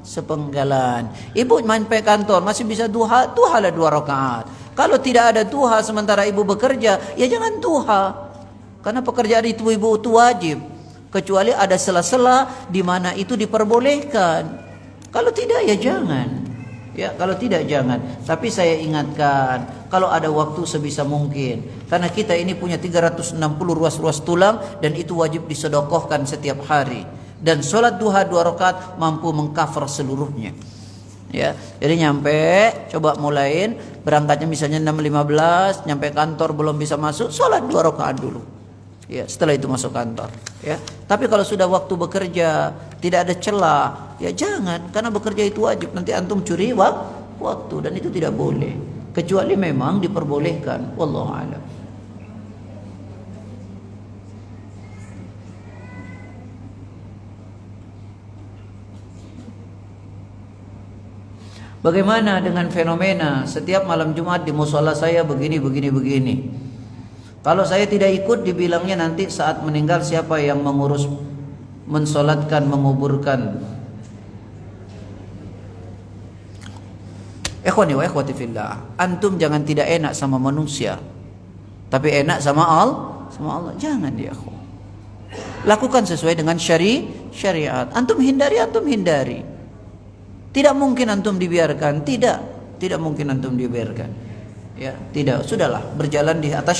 sepenggalan. Ibu main pe kantor masih bisa duha, duhalah 2 rakaat. Kalau tidak ada duha sementara ibu bekerja, ya jangan duha. Karena pekerjaan itu ibu itu wajib. Kecuali ada sela-sela di mana itu diperbolehkan. Kalau tidak ya jangan. Ya, kalau tidak jangan. Tapi saya ingatkan, kalau ada waktu sebisa mungkin. Karena kita ini punya 360 ruas-ruas tulang dan itu wajib disedekahkan setiap hari. Dan sholat duha 2 rakaat mampu mengcover seluruhnya. Ya, jadi nyampe, coba mulain berangkatnya misalnya 6.15, nyampe kantor belum bisa masuk, sholat 2 rakaat dulu. Ya, setelah itu masuk kantor. Ya, tapi kalau sudah waktu bekerja tidak ada celah, ya jangan, karena bekerja itu wajib. Nanti antum curi waktu dan itu tidak boleh. Kecuali memang diperbolehkan. Wallahu a'lam. Bagaimana dengan fenomena setiap malam Jumat di musola saya begini. Kalau saya tidak ikut dibilangnya nanti saat meninggal siapa yang mengurus mensolatkan, menguburkan. Ikhwani wa ikhwati fillah, antum jangan tidak enak sama manusia, tapi enak sama Allah. Jangan ya ikhwan. Lakukan sesuai dengan syariat. Antum hindari. Tidak mungkin antum dibiarkan, tidak mungkin antum dibiarkan. Ya, tidak, sudahlah, berjalan di atas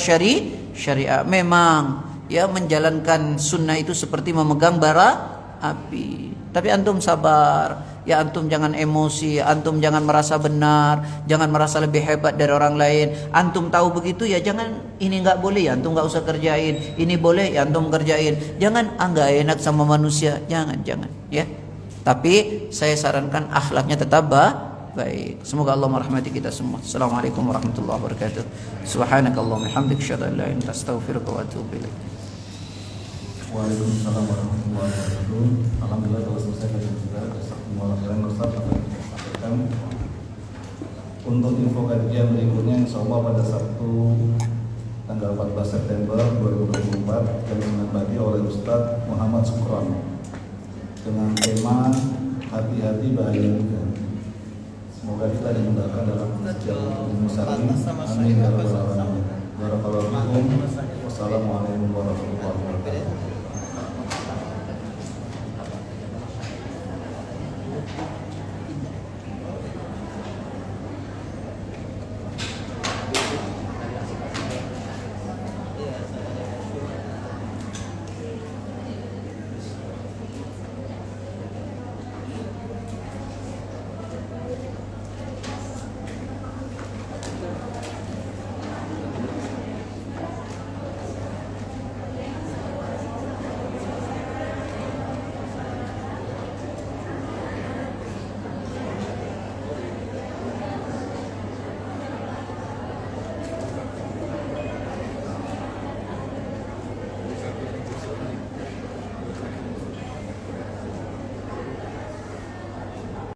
syariat. Memang ya menjalankan sunnah itu seperti memegang bara api. Tapi antum sabar, ya antum jangan emosi, antum jangan merasa benar, jangan merasa lebih hebat dari orang lain. Antum tahu begitu ya jangan, ini enggak boleh ya antum enggak usah kerjain, ini boleh ya antum kerjain. Jangan enggak enak sama manusia, jangan ya. Tapi saya sarankan akhlaknya tetap baik. Semoga Allah merahmati kita semua. Assalamualaikum warahmatullahi wabarakatuh. Subhanakallahumma hamdika asyhadu an la ilaha illa anta astaghfiruka wa atubu ilaik. Waalaikumsalam warahmatullahi wabarakatuh. Alhamdulillah telah selesai kajian kita. Jazakumullah khairan Ustaz apa yang kita sampaikan. Untuk info kajian berikutnya insyaallah pada Sabtu tanggal 14 September 2024 jam 9 pagi oleh Ustaz Muhammad Sukron dengan tema hati-hati bahaya juga. Semoga kita dimudahkan dalam setiap urusan. Amin ya rabbal alamin.